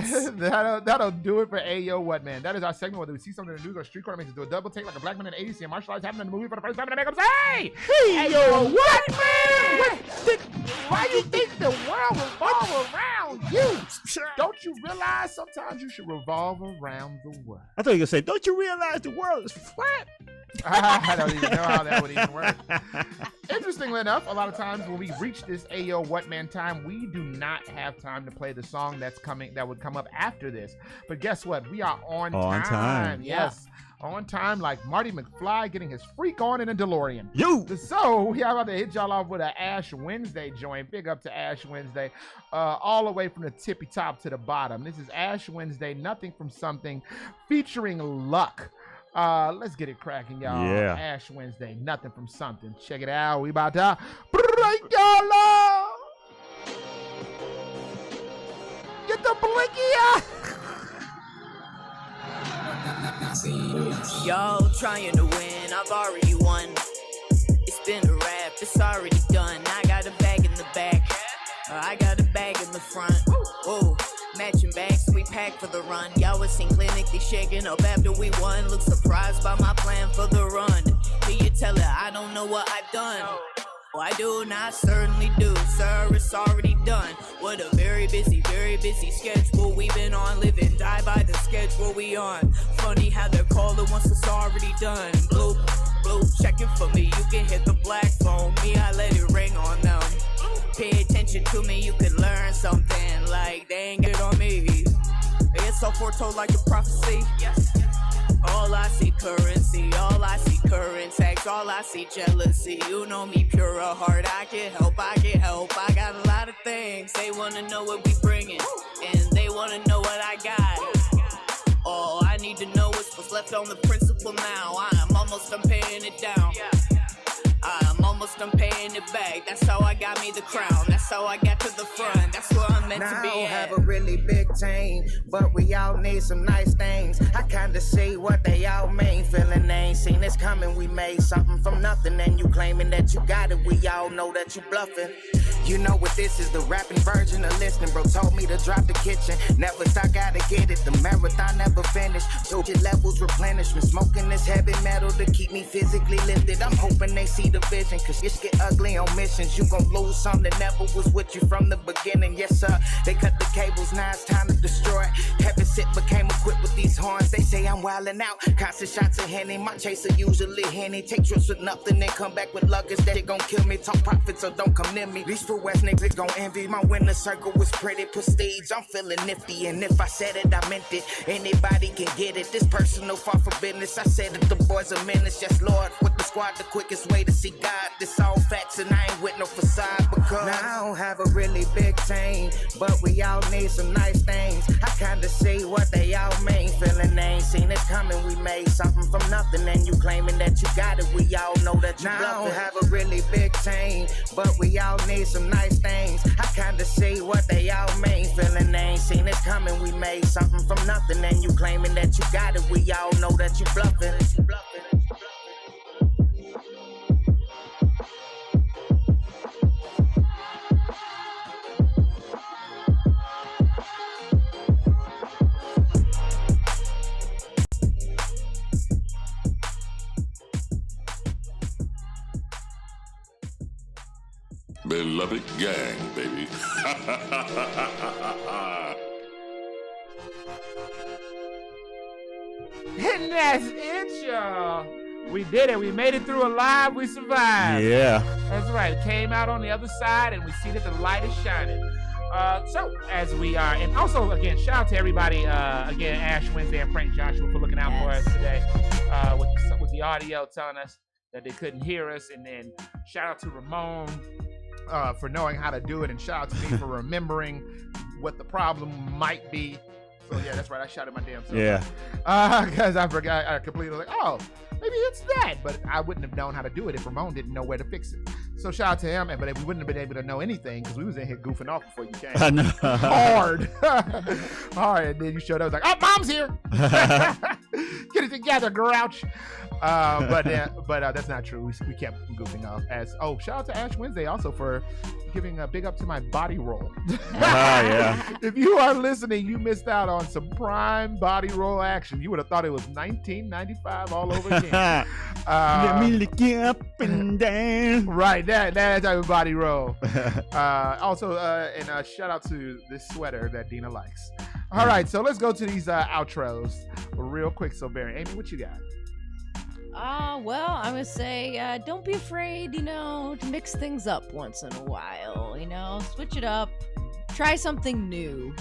That'll do it for Ayo What Man. That is our segment. Whether we see something in the news or street corner makes us do a double take like a black man in the 80s seeing martial arts happening in the movie for the first time and make them say, Ayo What Man? Why you think the world revolves around you? Don't you realize sometimes you should revolve around the world? I thought you were going to say, don't you realize the world is flat? I don't even know how that would even work. Interestingly enough, a lot of times when we reach this Ayo What Man time, we do not have time to play the song that would come up after this. But guess what? We are on time. Yes. On time, like Marty McFly getting his freak on in a DeLorean. So we are about to hit y'all off with an Ash Wednesday joint. Big up to Ash Wednesday. All the way from the tippy top to the bottom. This is Ash Wednesday, Nothing from Something, featuring Luck. Let's get it cracking, y'all. Yeah. Ash Wednesday, Nothing from Something. Check it out. We about to break y'all up. Get the blinky out. Y'all trying to win, I've already won. It's been a rap, it's already done. I got a bag in the back, I got a bag in the front. Whoa, matching bags, we pack for the run. Y'all was seen clinically shaking up after we won. Look surprised by my plan for the run. Can you tell her I don't know what I've done? Oh, I do, and I certainly do, sir, it's already done. What a very busy schedule we've been on. Live and die by the schedule we on. Funny how they're calling once it's already done. Bloop, bloop, checking for me, you can hit the black phone. Me, I let it ring on them. Pay attention to me, you can learn something. Like, they ain't get it on me. It's so foretold like a prophecy. Yes. All I see currency, all I see current tax, all I see jealousy. You know me, pure of heart, I can help. I got a lot of things. They wanna know what we bringing, and they wanna know what I got. All I need to know is what's left on the principal now. I'm almost done paying it down. I'm almost done paying it back. That's how I got me the crown. That's how I got to the front. That's where I'm meant to be I don't at. have a really big team, but we all need some nice things. I kinda see what they all mean. Feeling they ain't seen this coming. We made something from nothing, and you claiming that you got it. We all know that you bluffing. You know what this is, the rapping version of listening. Bro told me to drop the kitchen. Never stop, gotta get it. The marathon never finished. So your levels replenishment. Smoking this heavy metal to keep me physically lifted. I'm hoping they see the vision, cause shit get ugly on missions. You gon' lose some that never was with you from the beginning. Yes sir, they cut the cables, now it's time to destroy. Heaven sit became equipped with these horns. They say I'm wildin' out, constant shots of Henny. My chaser usually Henny. Take trips with nothing, then come back with luggage. That shit gon' kill me. Talk profit, so don't come near me. These West niggas gon' envy. My winner circle was pretty prestige. I'm feeling nifty, and if I said it, I meant it. Anybody can get it. This personal, far from business. I said that the boys are menace. Yes, Lord, with the squad, the quickest way to see God. This all facts, and I ain't with no facade because now I don't have a really big team, but we all need some nice things. I kinda see what they all mean. Feeling they ain't seen it coming. We made something from nothing, and you claiming that you got it. We all know that you bluffing. I don't have a really big team, but we all need some nice things. I kinda see what they all mean. Feeling they ain't seen it coming. We made something from nothing, and you claiming that you got it. We all know that you bluffing. Beloved gang, baby. And that's it, y'all. We did it. We made it through alive. We survived. Yeah. That's right. Came out on the other side, and we see that the light is shining. So as we are, and also again, shout out to everybody. Again, Ash Wednesday and Frank Joshua for looking out for us today with the audio, telling us that they couldn't hear us, and then shout out to Ramon for knowing how to do it, and shout out to me for remembering what the problem might be. So yeah, that's right. I shouted my damn self. Yeah. Because I forgot. I completely like, oh, maybe it's that. But I wouldn't have known how to do it if Ramon didn't know where to fix it. So shout out to him. But we wouldn't have been able to know anything because we was in here goofing off before you came. I know. Hard. Hard. And then you showed up. I was like, oh, Mom's here. Get it together, Grouch. But that's not true. We kept goofing off. Shout out to Ash Wednesday also for giving a big up to my body roll. Yeah. If you are listening, you missed out on some prime body roll action. You would have thought it was 1995 all over again. Let me lick you up and down. Right, that type of body roll. Also, shout out to this sweater that Dina likes. All right, so let's go to these outros real quick. So, Barry, Amy, what you got? Well, I'm gonna say, don't be afraid, to mix things up once in a while, switch it up, try something new.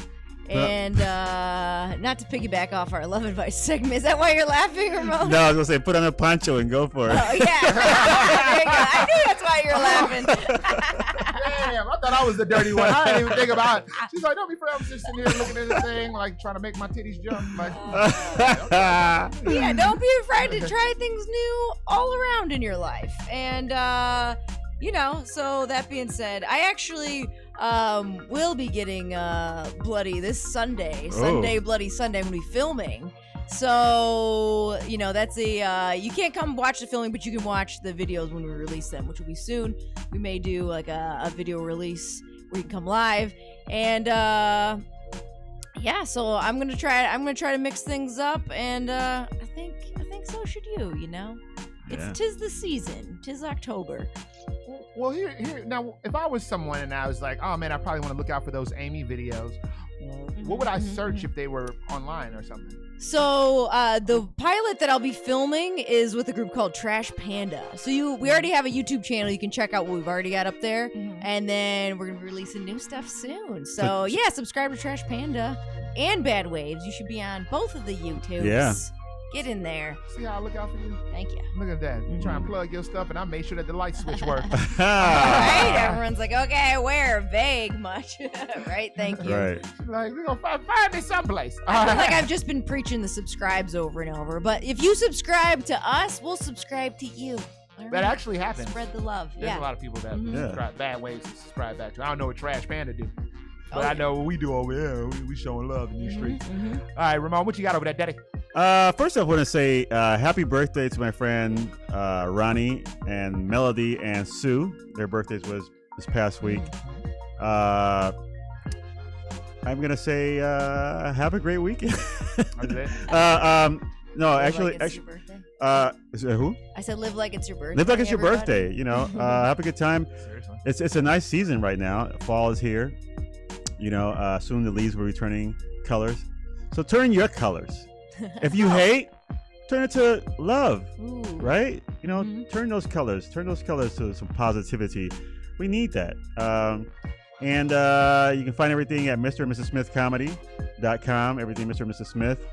And not to piggyback off our love advice segment. Is that why you're laughing, Ramon? No, I was gonna say put on a poncho and go for it. Oh yeah, there you go. I knew that's why you're laughing. Damn, I thought I was the dirty one. I didn't even think about it. She's like, don't be afraid. I was just sitting here looking at this thing, like trying to make my titties jump. Like, okay. Yeah, don't be afraid to try things new all around in your life. And so that being said, I actually will be getting bloody this Sunday. Bloody Sunday. I'm going to be filming. So, that's you can't come watch the filming, but you can watch the videos when we release them, which will be soon. We may do like a video release where you can come live. And, so I'm going to try to mix things up. And, I think so should you, Tis the season. Tis October. Well, here. Now, if I was someone and I was like, oh man, I probably want to look out for those Amy videos, what would I search if they were online or something? So the pilot that I'll be filming is with a group called Trash Panda. So we already have a YouTube channel. You can check out what we've already got up there. And then we're going to be releasing new stuff soon. So yeah, subscribe to Trash Panda and Bad Waves. You should be on both of the YouTubes. Yeah. Get in there. See how I look out for you? Thank you. Look at that. You trying to plug your stuff, and I made sure that the light switch worked. Right? Everyone's like, okay, where? Vague much. Right? Thank you. Right. Like, we're going to find me someplace. I feel like I've just been preaching the subscribes over and over. But if you subscribe to us, we'll subscribe to you. That actually happens. Spread the love. There's a lot of people that subscribe Bad Waves to subscribe back to. I don't know what Trash Panda do. But I know what we do over here. We showing love in these streets. All right, Ramon, what you got over there, Daddy? First I want to say happy birthday to my friend Ronnie and Melody and Sue. Their birthdays was this past week. I'm gonna say have a great weekend. No, actually, it's your birthday? Is it who? I said live like it's your birthday. Live like it's your everybody. birthday. Have a good time. Seriously. It's a nice season right now. Fall is here. Soon the leaves will be turning colors. So turn your colors. If you hate, turn it to love. Ooh. Right? Turn those colors to some positivity. We need that. And you can find everything at Mr. and Mrs. Smith Comedy.com. Everything Mr. and Mrs. Smith.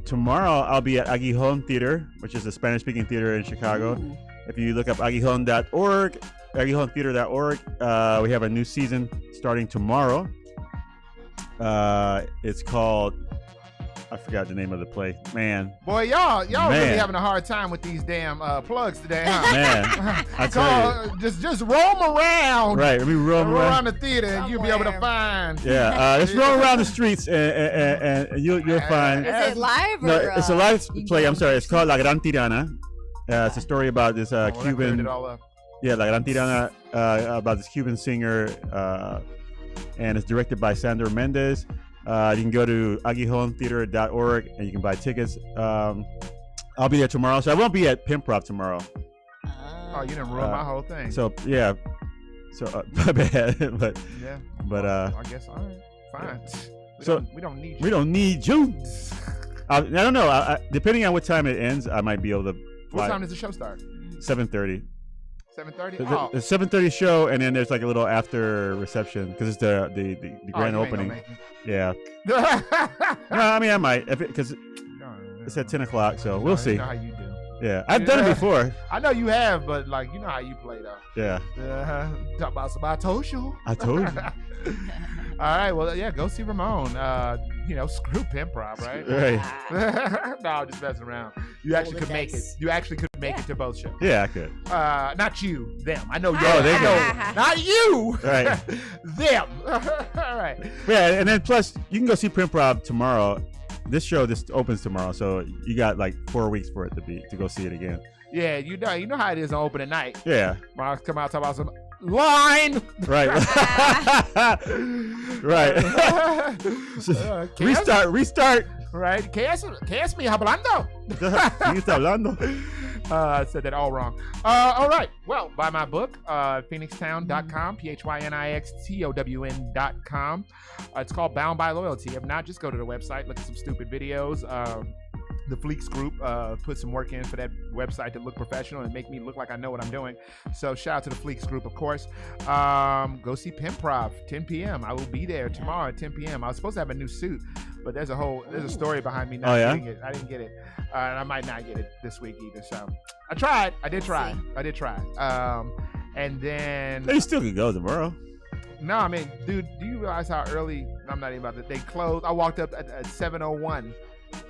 Tomorrow I'll be at Aguijón Theater, which is a Spanish-speaking theater in Chicago. Ooh. If you look up aguijon.org, aguijontheater.org, we have a new season starting tomorrow. It's called, I forgot the name of the play. Man. Boy, y'all really having a hard time with these damn plugs today, huh? Man, I tell you. Just roam around. Right, let me roam around the theater and you'll be able to find. Yeah, just roam around the streets and you'll find. Is it live or? No, it's a live play. I'm sorry. It's called La Gran Tirana. It's a story about this Cuban. La Gran Tirana, about this Cuban singer, and it's directed by Sandra Mendez. You can go to aguijontheater.org and you can buy tickets. I'll be there tomorrow, so I won't be at Pimprov tomorrow. Oh, you didn't ruin my whole thing. So yeah, my bad. but I guess all right, fine. Yeah. We don't need you. We don't need you. I don't know. Depending on what time it ends, I might be able to. What time does the show start? 7:30. 7:30. It's 7:30 show, and then there's like a little after reception because it's the grand opening. Yeah. No, I mean I might because it's at 10 o'clock, so we'll see. You know how you do. Yeah, I've done it before. I know you have, but like you know how you play though. Yeah. Talk about some I told you. I told you. All right, well, yeah, go see Ramon. Screw Pimprov, right? Right. No, I'm just messing around. You actually could make it. You actually could make it to both shows. Yeah, I could. Not you, them. I know you. Oh, they know. Not you. Right. Them. All right. Yeah, and then plus you can go see Pimprov tomorrow. This opens tomorrow, so you got like 4 weeks for it to go see it again. Yeah, you know how it is on opening night. Yeah. I'll come out and talk about some line. Right. Right. Restart. Right. ¿Qué es mi hablando? ¿Qué está hablando? I said that all wrong. All right. Well, buy my book, phoenixtown.com, PHYNIXTOWN.com. It's called Bound by Loyalty. If not, just go to the website, look at some stupid videos. The Fleeks group put some work in for that website to look professional and make me look like I know what I'm doing. So shout out to the Fleeks group, of course. Go see Pimprov, 10 p.m. I will be there tomorrow at 10 p.m. I was supposed to have a new suit, but there's a story behind me not getting it. I didn't get it. And I might not get it this week either. So I tried. I did try. And then They still can go tomorrow. No, I mean, dude, do you realize how early? I'm not even about that. They closed. I walked up at 7:01.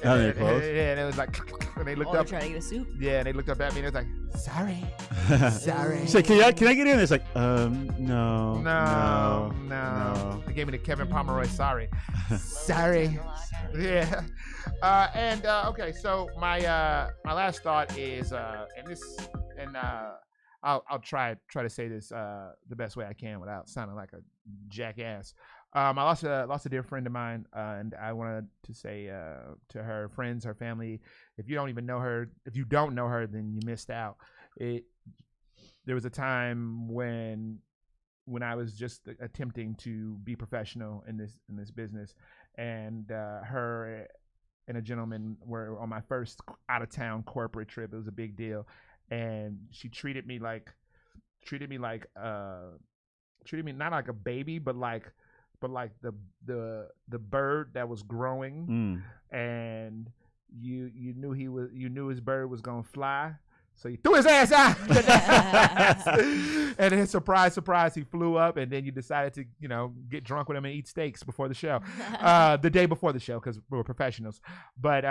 How they closed? Yeah, and it was like, and they looked up. Trying to get a suit. Yeah, and they looked up at me and it was like, sorry. Say, can I get in? It's like, no. They gave me the Kevin Pomeroy. Sorry. Yeah. Okay. So my last thought is I'll try to say this the best way I can without sounding like a jackass. I lost a dear friend of mine, and I wanted to say to her friends, her family, if you don't know her, then you missed out. There was a time when I was just attempting to be professional in this business, and her and a gentleman were on my first out of town corporate trip. It was a big deal, and she treated me not like a baby, but like the bird that was growing, and you knew his bird was gonna fly, so you threw his ass out. And then surprise, he flew up, and then you decided to get drunk with him and eat steaks before the show, the day before the show, because we were professionals. But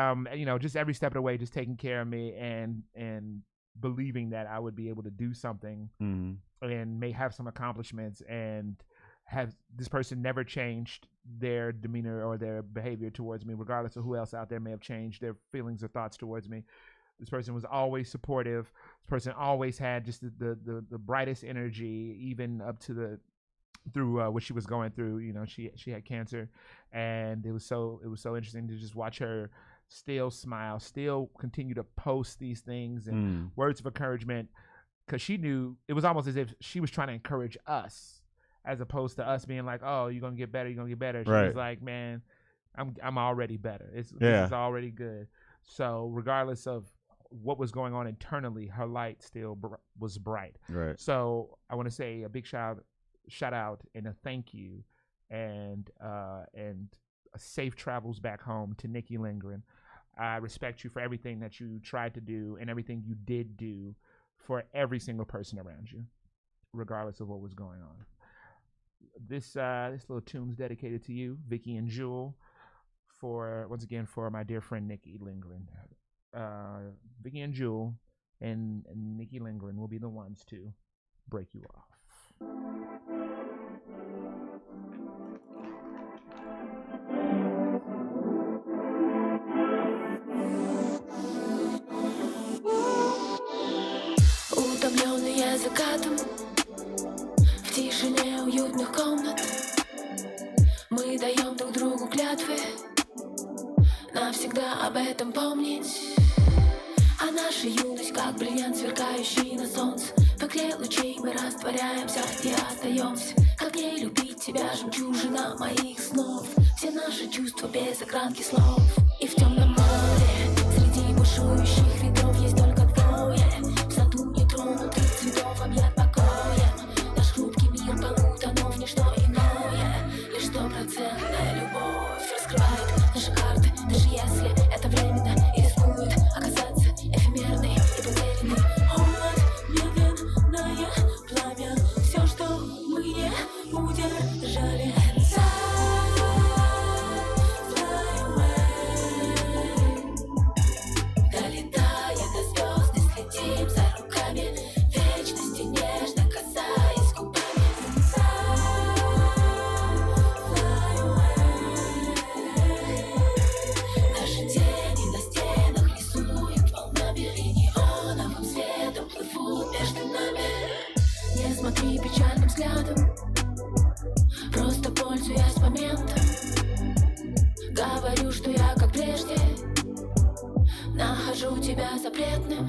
just every step of the way, just taking care of me and believing that I would be able to do something and may have some accomplishments, and have this person never changed their demeanor or their behavior towards me, regardless of who else out there may have changed their feelings or thoughts towards me. This person was always supportive. This person always had just the brightest energy, even up to through what she was going through. She had cancer, and it was so interesting to just watch her still smile, still continue to post these things and words of encouragement, because she knew it was almost as if she was trying to encourage us, as opposed to us being like, "Oh, you're gonna get better. You're gonna get better." She was like, "Man, I'm already better. This is already good." So regardless of what was going on internally, her light still was bright. Right. So I want to say a big shout out and a thank you, and a safe travels back home to Nikki Lindgren. I respect you for everything that you tried to do and everything you did do for every single person around you, regardless of what was going on. This little tune's dedicated to you, Vicky and Jewel, for my dear friend Nikki Lindgren. Vicky and Jewel and Nikki Lindgren will be the ones to break you off. Утомленный я закатом, в тишине уютных комнат мы даем друг другу клятвы, навсегда об этом помнить. А наша юность, как бриллиант, сверкающий на солнце. В игре лучей мы растворяемся и остаемся. Как не любить тебя, жемчужина моих снов. Все наши чувства без экранки слов. И в темном море, среди бушующих ветров, есть только двое. В саду нетронутых цветов, объят покоем. Наш хрупкий мир полу тонов, ничто иное. Лишь стопроцентная любовь раскрывает наши карты, даже если это временно и рискует оказаться эфемерной и потерянной. Холод, медленное пламя, все, что мы не удержали. Fly away. Долетая до звезд, не следим за руками вечности, нежно касаясь губами. Fly away. Наши тени на стенах рисуют волнами, и неоновым светом плывут между нами. Не смотри печальным взглядом, просто пользуясь моментом. Говорю, что я как прежде нахожу тебя запретным.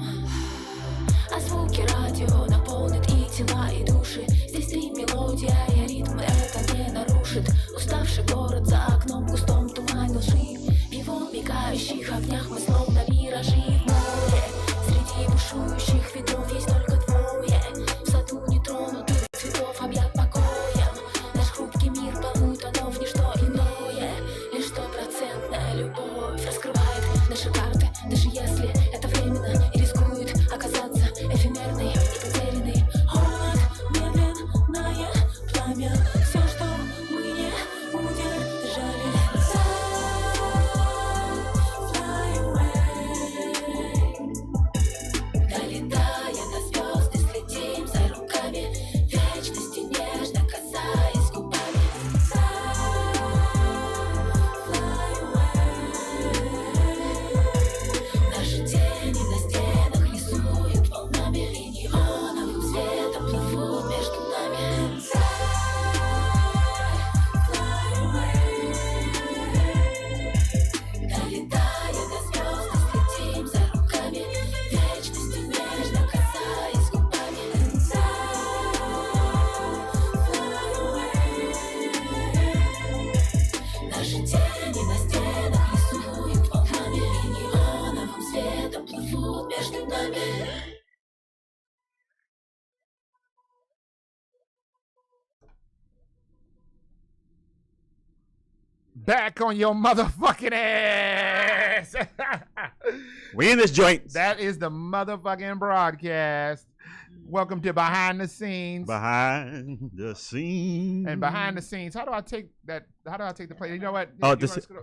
А звуки радио наполнят и тела, и души. Здесь ты мелодия, и ритм это не нарушит. Уставший город за окном в густом тумане лжи. В его мигающих огнях мы словно миражи. В море среди бушующих ветров есть только двое. В саду нетронутых цветов, объят покоем. Наш хрупкий мир полу тонов, ничто иное. Лишь стопроцентная любовь раскрывает наши карты, даже если это временно и рискует оказаться эфемерной и потерянной. Холод, медленное Back on your motherfucking ass. We in this joint. That is the motherfucking broadcast. Welcome to Behind the Scenes. Behind the scenes. And behind the scenes. How do I take that? How do I take the play? You know what? Oh,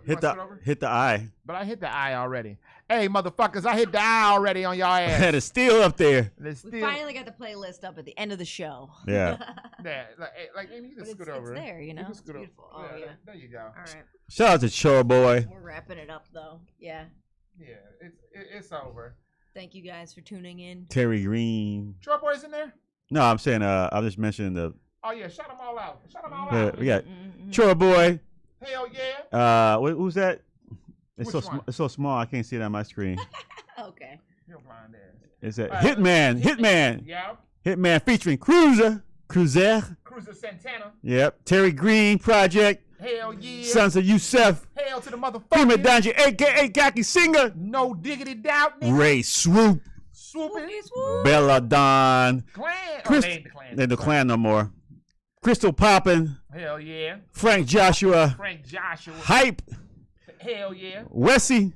Hit the eye. But I hit the eye already. Hey, motherfuckers, I hit the eye already on y'all ass. And it's still up there. We finally got the playlist up at the end of the show. Yeah. Yeah, like Amy, you can scoot over. It's there, you know. You can scoot over. Beautiful. Oh yeah. There you go. All right. Shout out to Chore Boy. We're wrapping it up though. Yeah. Yeah, it's over. Thank you guys for tuning in. Terry Green. Chore Boy's in there? No, I'm saying I was just mentioning the. Oh yeah, shout them all out. Shout them all out. We got Chore Boy. Hell yeah. Who's that? It's Which so one? it's so small I can't see it on my screen. Okay. You'll find that. It's a Hitman. Yeah. Hitman featuring Cruiser Santana. Yep. Terry Green Project. Hell yeah. Sons of Yusef. Hell to the motherfucker. Prima Donja, aka Gaki Singer. No diggity doubt, nigga. Ray Swoop. Swooping. Bella Don. Clan. They ain't the Clan. ain't the Clan no more. Crystal Poppin. Hell yeah. Frank Joshua. Hype. Hell yeah. Wesley.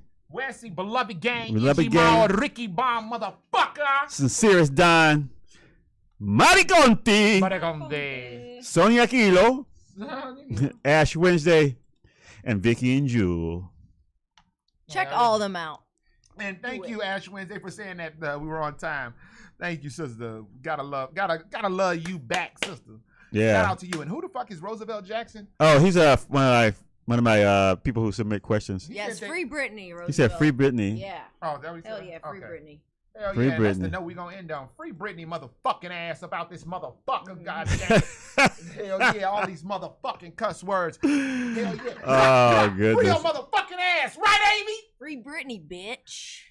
Beloved Gang. Beloved Gang. Ricky Bomb, motherfucker. Sincerest Don. Mariconti. Sonia Aquilo. Ash Wednesday. And Vicky and Jewel. Check all of them out. And thank you, Ash Wednesday, for saying that we were on time. Thank you, sister. Gotta love you back, sister. Yeah. Shout out to you. And who the fuck is Roosevelt Jackson? Oh, he's one of my people who submit questions. Yes, free Britney. Roosevelt. He said free Britney. Yeah. Oh, that was Hell yeah, free Britney. Hell free yeah, that's Britney. the note we gonna end on. Free Britney motherfucking ass about this motherfucker, goddamn. Hell yeah, all these motherfucking cuss words. Hell yeah. Oh, Free goodness. your motherfucking ass, right, Amy? Free Britney, bitch.